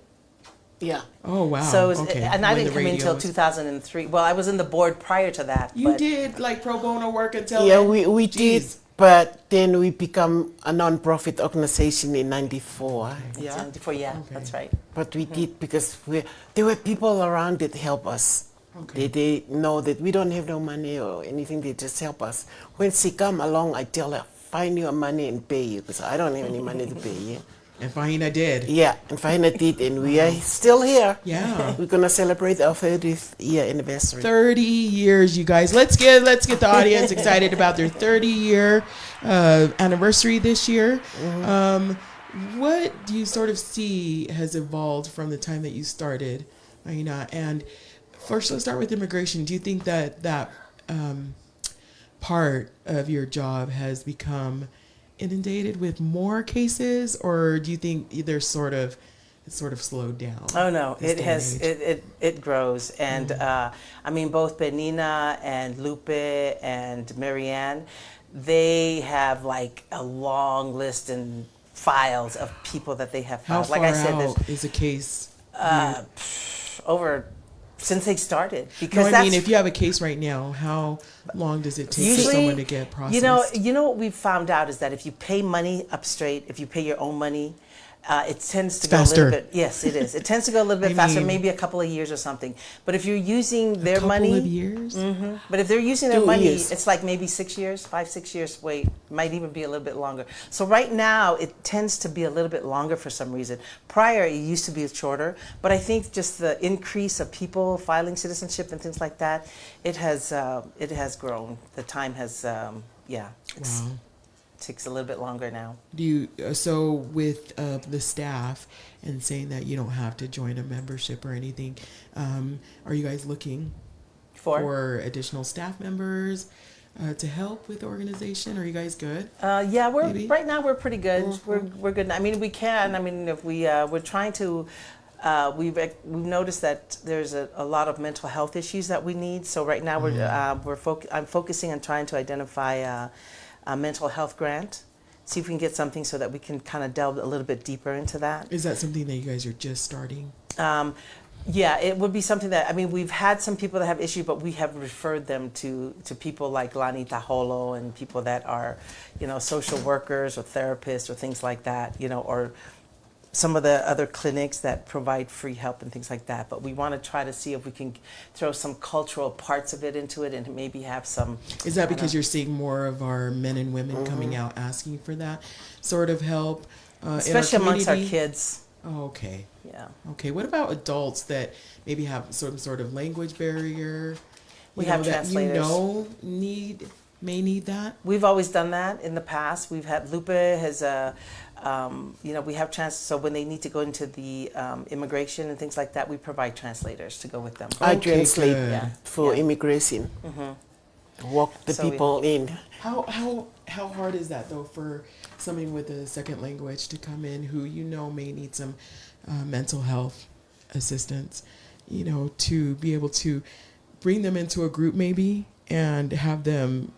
Yeah. Oh, wow. So, it was, okay. and I When didn't the come in until radios- 2003. Well, I was in the board prior to that. You but did like pro bono work until Yeah, then? we did, Jeez. but then we become a non-profit organization in 94. Yeah. 74, yeah, Okay. that's right. But we did because there were people around that help us. Okay. They know that we don't have no money or anything. They just help us. When she come along, I tell her, find your money and pay you, because I don't have any money to pay you. And Fahina did. Yeah, and Fahina did, and we are still here. Yeah. We're gonna celebrate our 30th year anniversary. 30 years, you guys. Let's get the audience excited about their 30-year anniversary this year. What do you sort of see has evolved from the time that you started, Fahina? And first, let's start with immigration. Do you think that part of your job has become inundated with more cases, or do you think it's sort of slowed down? Oh no, this it day has. and age? It grows, and I mean both Benina and Lupe and Marianne, they have like a long list and files of people that they have How filed. far Like I said, out there's is a case? over since they started. No, Because I that's mean, if you have a case right now, how long does it take for usually, someone to get processed? you know what we've found out is that if you pay money up straight, if you pay your own money, it tends to go a faster. little bit. Yes, it is. It tends to go a little bit I faster, mean, maybe a couple of years or something. But if you're using their couple money, of years? but if they're using their 2 money, years. it's like maybe 6 years, 5-6 years. Wait, might even be a little bit longer. So right now, it tends to be a little bit longer for some reason. Prior, it used to be shorter, but I think just the increase of people filing citizenship and things like that, it has grown. The time has, it's, Wow. takes a little bit longer now. Do you so with the staff and saying that you don't have to join a membership or anything? Are you guys looking for additional staff members to help with the organization? Are you guys good? Yeah, Maybe? right now we're pretty good. We're good. I mean, we can. I mean, if we're trying to. We've noticed that there's a lot of mental health issues that we need. So right now I'm focusing on trying to identify a mental health grant. See if we can get something so that we can kind of delve a little bit deeper into that. Is that something that you guys are just starting? Yeah, it would be something that, I mean, we've had some people that have issues, but we have referred them to people like Lani Taholo and people that are, social workers or therapists or things like that, or some of the other clinics that provide free help and things like that. But we want to try to see if we can throw some cultural parts of it into it and maybe have some. Is that because you're seeing more of our men and women coming out asking for that sort of help? Especially in our amongst our community? kids. Oh, okay. Yeah. Okay. What about adults that maybe have some sort of language barrier? We have that translators. May need that. We've always done that in the past. We've had Lupe has we have so when they need to go into the immigration and things like that, we provide translators to go with them. I Okay, translate good. for Yeah. immigration. Walk the So we- people in. How hard is that though for someone with a second language to come in who may need some mental health assistance, to be able to bring them into a group maybe and have them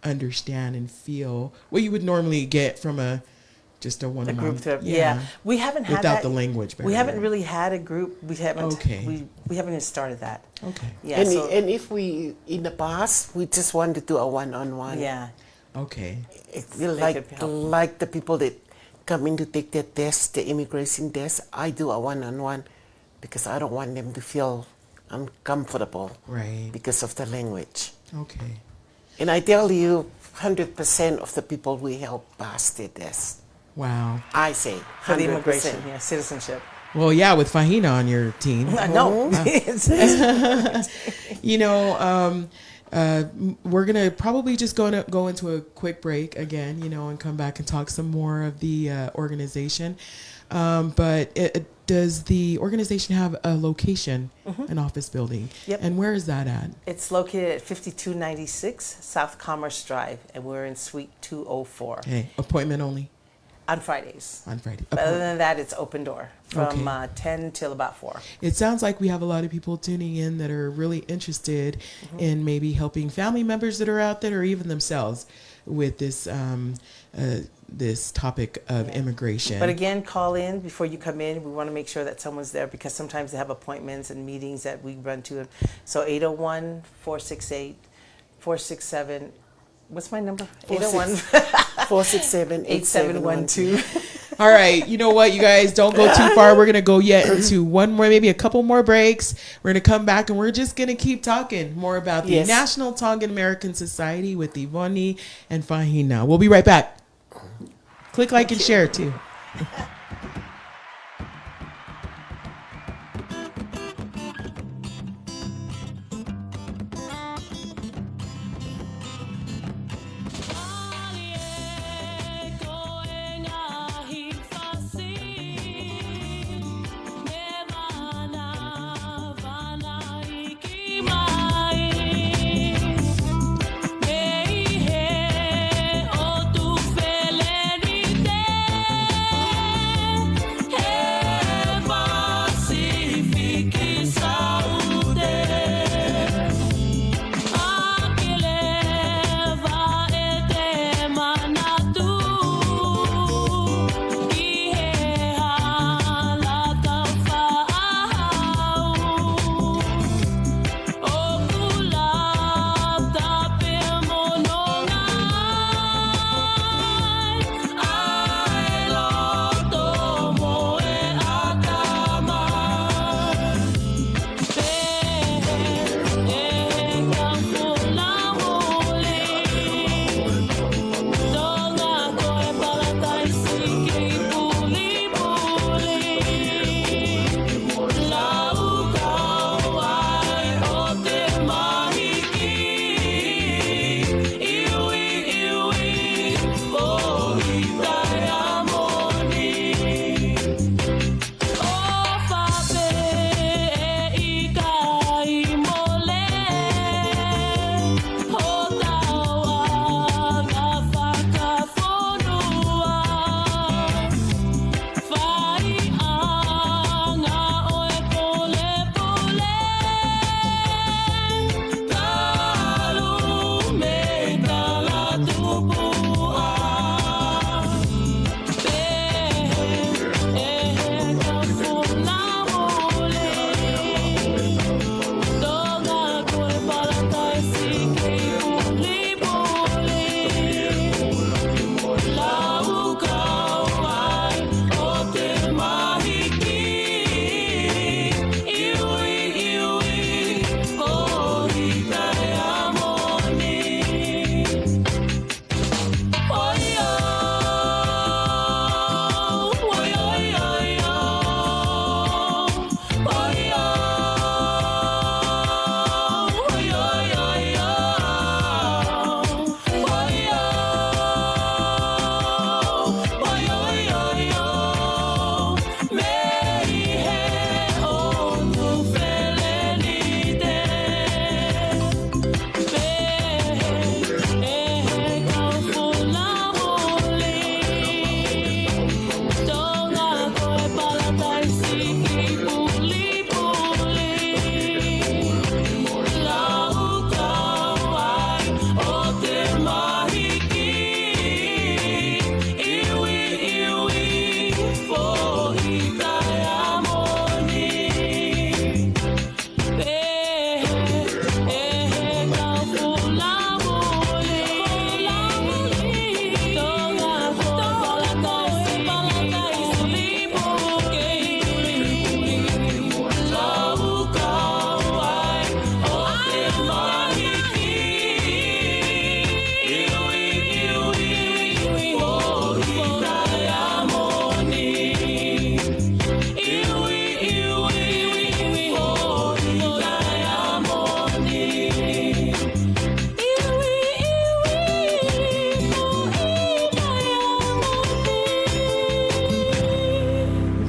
understand and feel what you would normally get from just a one-on-one. group therapy. Yeah. We haven't had Without that. the language barrier. We haven't really had a group. We haven't. Okay. We haven't even started that. Okay. Yeah. And, so, and if we, in the past, we just want to do a one-on-one. yeah. Okay. We like the people that come in to take their test, the immigration test. I do a one-on-one because I don't want them to feel uncomfortable Right. because of the language. Okay. And I tell you, 100% of the people we help pass their test. Wow. I say 100%. For the immigration, citizenship. Well, yeah, with Fahina on your team. No. We're going to probably just go into a quick break again, and come back and talk some more of the organization. But does the organization have a location, an office building? Yep. And where is that at? It's located at 5296 South Commerce Drive, and we're in Suite 204 Okay, appointment only on Fridays. on Friday. But other than that, it's open door from Okay. 10 till about 4. It sounds like we have a lot of people tuning in that are really interested in maybe helping family members that are out there or even themselves with this this topic of immigration. But again, call in before you come in. We want to make sure that someone's there because sometimes they have appointments and meetings that we run to. So 801-468-467. What's my number? 801 467 8712. All right, you know what, you guys, don't go too far. We're gonna go yet into one more, maybe a couple more breaks. We're gonna come back and we're just gonna keep talking more about the Yes. National Tongan American Society with Ivoni and Fahina. We'll be right back. Click like and share too.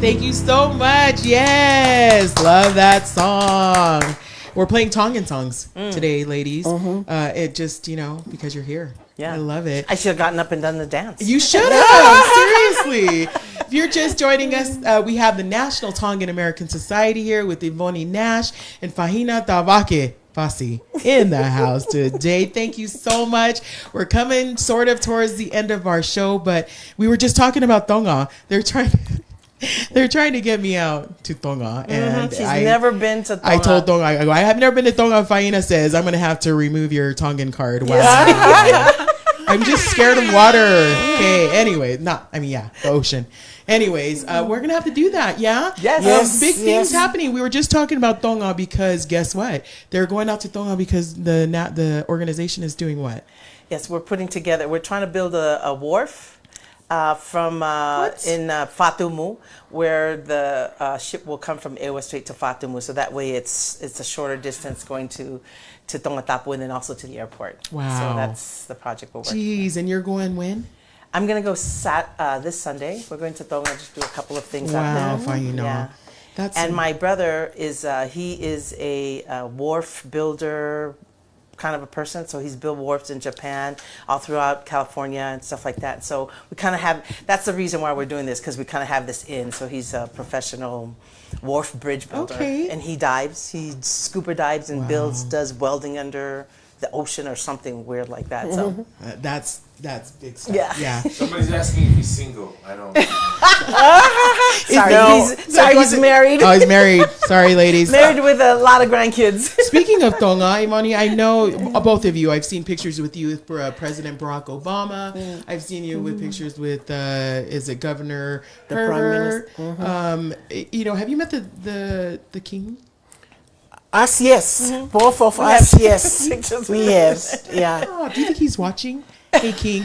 Thank you so much. Yes. Love that song. We're playing Tongan songs today, ladies. It just, because you're here. Yeah. I love it. I should have gotten up and done the dance. You should have. Seriously. If you're just joining us, we have the National Tongan American Society here with Ivoni Nash and Fahina Pasi in the house today. Thank you so much. We're coming sort of towards the end of our show, but we were just talking about Tonga. They're trying to get me out to Tonga, and She's never been to Tonga. I told Tonga, I have never been to Tonga. Faina says I'm going to have to remove your Tongan card. Wow. I'm just scared of water. Okay. Anyway, the ocean. Anyways, we're going to have to do that. Yeah. Yes. Big things happening. We were just talking about Tonga because guess what? They're going out to Tonga because the organization is doing what? Yes, we're trying to build a wharf. From in Fatumu, where the ship will come from Ewa straight to Fatumu, so that way it's a shorter distance going to Tongatapu and then also to the airport. Wow. So that's the project we're working on. Jeez, and you're going when? I'm going to go this Sunday. We're going to Tonga, just do a couple of things out there. Wow, Fahina. Yeah. And my brother is a wharf builder kind of a person, so he's built wharfs in Japan, all throughout California and stuff like that. So we kind of that's the reason why we're doing this, because we kind of have this in. So he's a professional wharf bridge builder, and he scuba dives and does welding under the ocean or something weird like that. So that's big stuff. Yeah. Somebody's asking if he's single. I don't. He's married. Oh, he's married. Sorry, ladies. Married with a lot of grandkids. Speaking of Tonga, Ivoni, I know both of you. I've seen pictures with you with President Barack Obama. I've seen you with pictures with is it Governor The Herbert? Prime Minister. Have you met the king? Us, yes. Both of us, yes. We have. Yeah. Oh, do you think he's watching? Hey, King.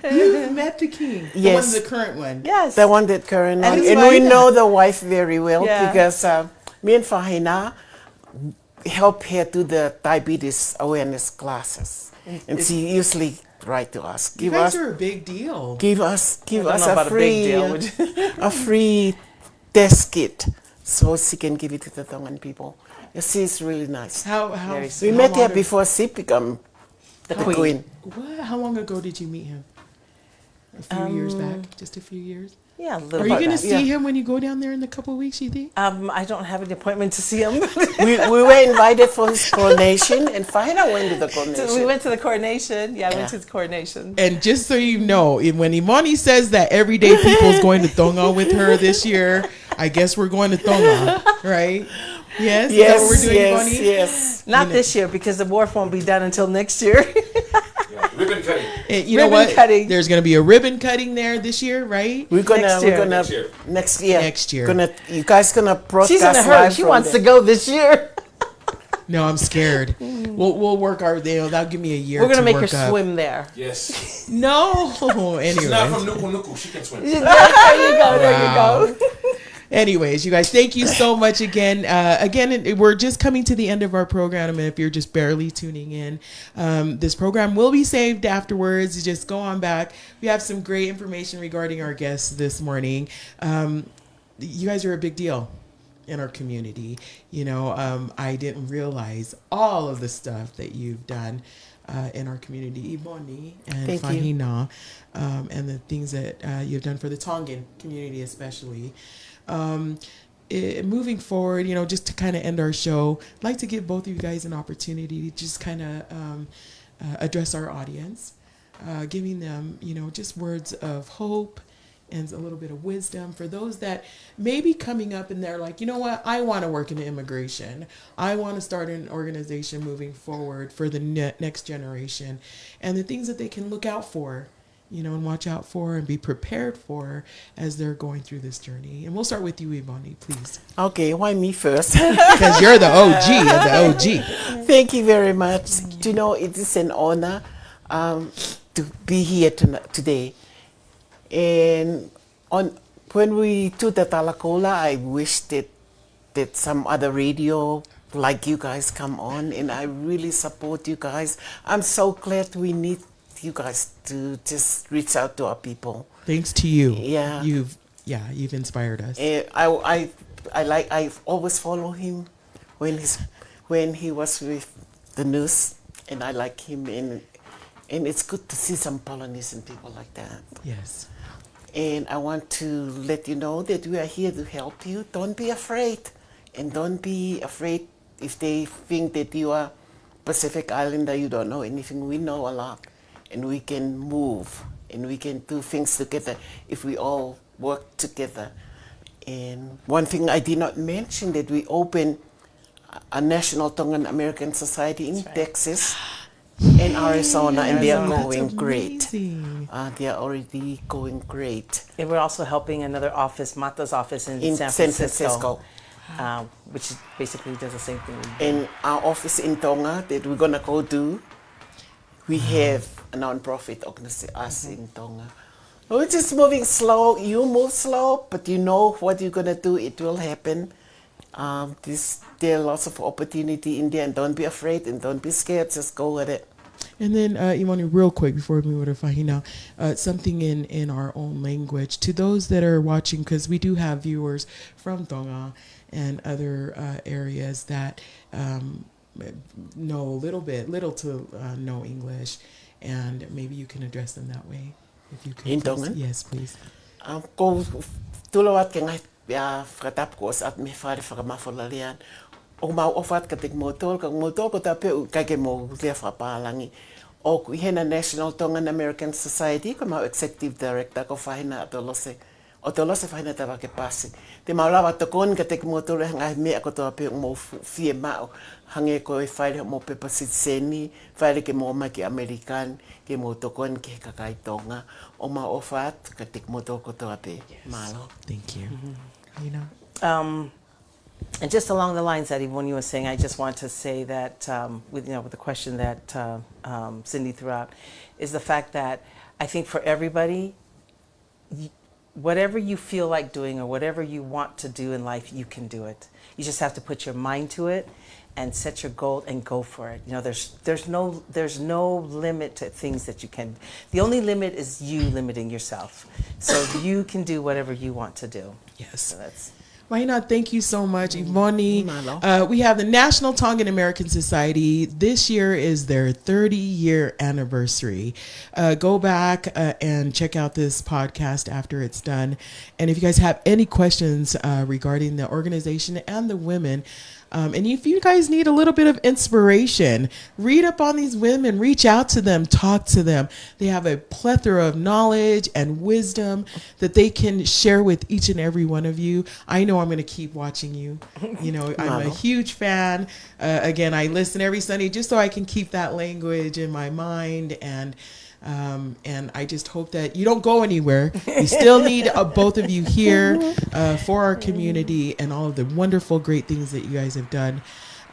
You met the king. Yes. The current one. Yes. The one that current one. his And wife. we know the wife very well Yeah. because me and Fahina help her do the diabetes awareness classes. And she usually write to us. You guys are a big deal. Give us I don't know about a big deal. a free test kit so she can give it to the Tongan people. She's really nice. How We met her before she became the queen. What? How long ago did you meet him? A few years back? Just a few years? Yeah, a little Are you bit. going to see him when you go down there in a couple of weeks, you think? I don't have an appointment to see him. we were invited for his coronation, and Fahina went to the coronation. We went to the coronation. Yeah, I went to the coronation. And just so you know, when Ivoni says that everyday people's going to Tonga with her this year, I guess we're going to Tonga, right? Yes? Is that what we're doing, Ivoni? Yes. Not this year, because the wharf won't be done until next year. Ribbon cutting. And you know Ribbon what? cutting. There's going to be a ribbon cutting there this year, right? Next year. Next Next year. You guys gonna broadcast. She's in a hurry. live She from wants there. to go this year. No, I'm scared. We'll work our day. That'll give me a year. We're gonna to make her work up. swim there. Yes. No. She's not Anyway. from Nuku Nuku. She can swim. There you go. There you go. Anyways, you guys, thank you so much again. We're just coming to the end of our program. And if you're just barely tuning in, this program will be saved afterwards. Just go on back. We have some great information regarding our guests this morning. You guys are a big deal in our community. I didn't realize all of the stuff that you've done in our community, Ivoni and Thank Fahina, and the things that you've done for the Tongan community especially. Moving forward, just to kind of end our show, I'd like to give both of you guys an opportunity to just kind of address our audience, giving them, just words of hope and a little bit of wisdom for those that may be coming up and they're like, you know what, I want to work in immigration. I want to start an organization moving forward for the next generation, and the things that they can look out for, and watch out for and be prepared for as they're going through this journey. And we'll start with you, Ivoni, please. Okay, why me first? Because you're the OG of the OG. Thank you very much. It is an honor to be here today. And when we do the Talakola, I wish that some other radio like you guys come on, and I really support you guys. I'm so glad we need you guys to just reach out to our people. Thanks to you. Yeah. You've inspired us. I always follow him when he was with the news, and I like him, and it's good to see some Polynesian people like that. Yes. And I want to let you know that we are here to help you. Don't be afraid, and don't be afraid if they think that you are Pacific Islander, you don't know anything. We know a lot, and we can move, and we can do things together if we all work together. And one thing I did not mention, that we opened a National Tongan American Society in Texas and Arizona, and they are going great. They are already going great. And we're also helping another office, Mata's office in San San Francisco. Which basically does the same thing. In our office in Tonga that we're gonna go do, we have a non-profit organization in Tonga. We're just moving slow. You move slow, but you know what you're gonna do. It will happen. There are lots of opportunity in there, and don't be afraid and don't be scared. Just go with it. And then, Ivoni, real quick before we move over to Fahina, something in our own language to those that are watching, because we do have viewers from Tonga and other areas that know little to no English, and maybe you can address them that way. If you could. In please. Tongan? Yes, please. Ko tulawat ka nga fratap ko at me fare whakamawhalalean. O mau ofat ka tig motol, kang motol ko tape kage mo le whapalangi. O kuhena National Tongan American Society, ko mau Executive Director ko Fahina Atolose. O tolose Fahina Pasi. Te mau lawa tokon ka tig motol hanga me ako tape mo fie mau. Hange ko e whaere mo pepa sitseni, whaere ke mo mai ki American, ke mo tokon ke kakai Tonga. O mau ofat ka tig motol ko tape. Malo. Thank you. Fahina? And just along the lines that Ivoni was saying, I just want to say that with the question that Cindy threw out, is the fact that I think for everybody, whatever you feel like doing or whatever you want to do in life, you can do it. You just have to put your mind to it and set your goal and go for it. There's no limit to things that you can. The only limit is you limiting yourself. So you can do whatever you want to do. Yes. So that's. Fahina, thank you so much. Ivoni, we have the National Tongan American Society. This year is their 30-year anniversary. Go back and check out this podcast after it's done. And if you guys have any questions regarding the organization and the women, and if you guys need a little bit of inspiration, read up on these women, reach out to them, talk to them. They have a plethora of knowledge and wisdom that they can share with each and every one of you. I know I'm going to keep watching you. I'm a huge fan. Again, I listen every Sunday just so I can keep that language in my mind, and I just hope that you don't go anywhere. We still need both of you here for our community and all of the wonderful, great things that you guys have done.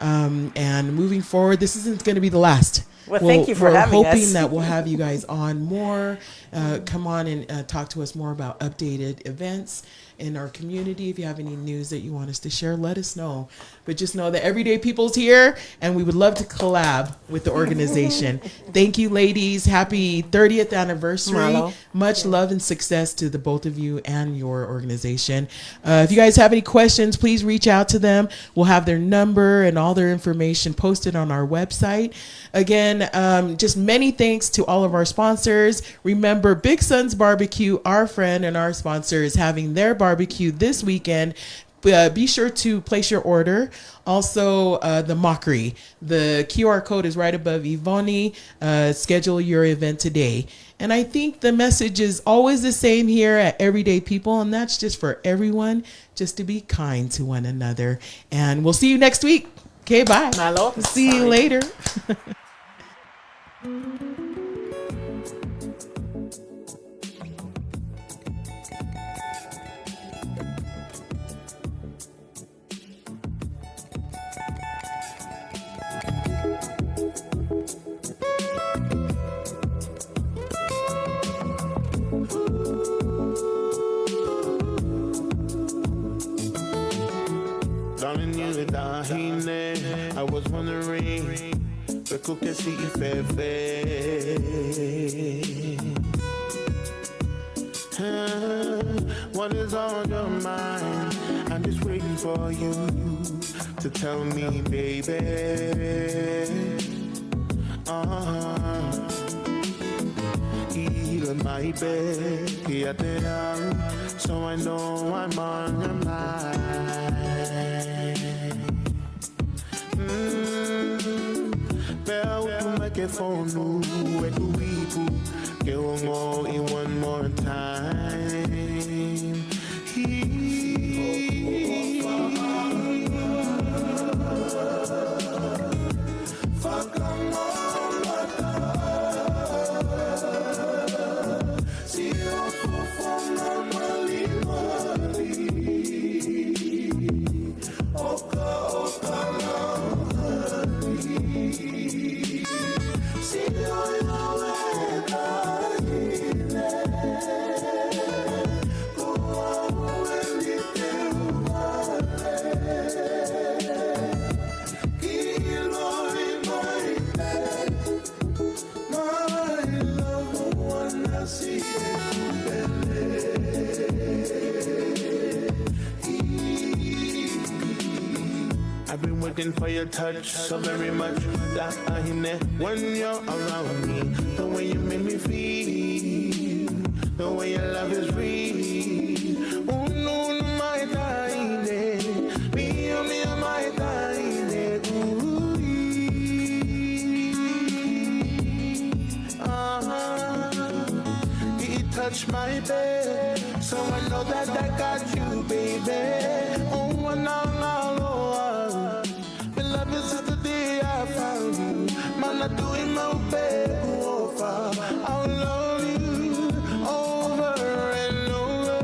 And moving forward, this isn't going to be the last. Well, thank you for having us. We're hoping that we'll have you guys on more. Come on and talk to us more about updated events in our community. If you have any news that you want us to share, let us know. But just know that Everyday People's here, and we would love to collab with the organization. Thank you, ladies. Happy 30th anniversary. Malo. Much love and success to the both of you and your organization. If you guys have any questions, please reach out to them. We'll have their number and all their information posted on our website. Again, just many thanks to all of our sponsors. Remember, Big Sun's Barbecue, our friend and our sponsor, is having their barbecue this weekend. Be sure to place your order. Also, the Mockery. The QR code is right above Ivoni. Schedule your event today. And I think the message is always the same here at Everyday People, and that's just for everyone, just to be kind to one another. And we'll see you next week. Okay, bye. Malo. See you later. Darling, you and I was wondering, but kuke si ifefe. What is on your mind? I'm just waiting for you to tell me, baby. Heal my bed, so I know I'm on your mind. Bell to make it for no, where do we go? Get on in one more time. I've been waiting for your touch so very much that I hear when you're around me. The way you make me feel, the way your love is real. Oh no, no, my darling, me, oh me, oh my darling. Ooh, it touched my bed, so I know that I got you, baby. Oh, no. Man, I do it my best over. I'll love you over and over.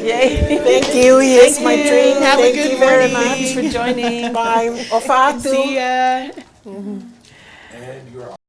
Yay. Thank you. Here's my drink. Have a Thank good you very morning. much. For joining. Bye. Ofatu. See ya. And you're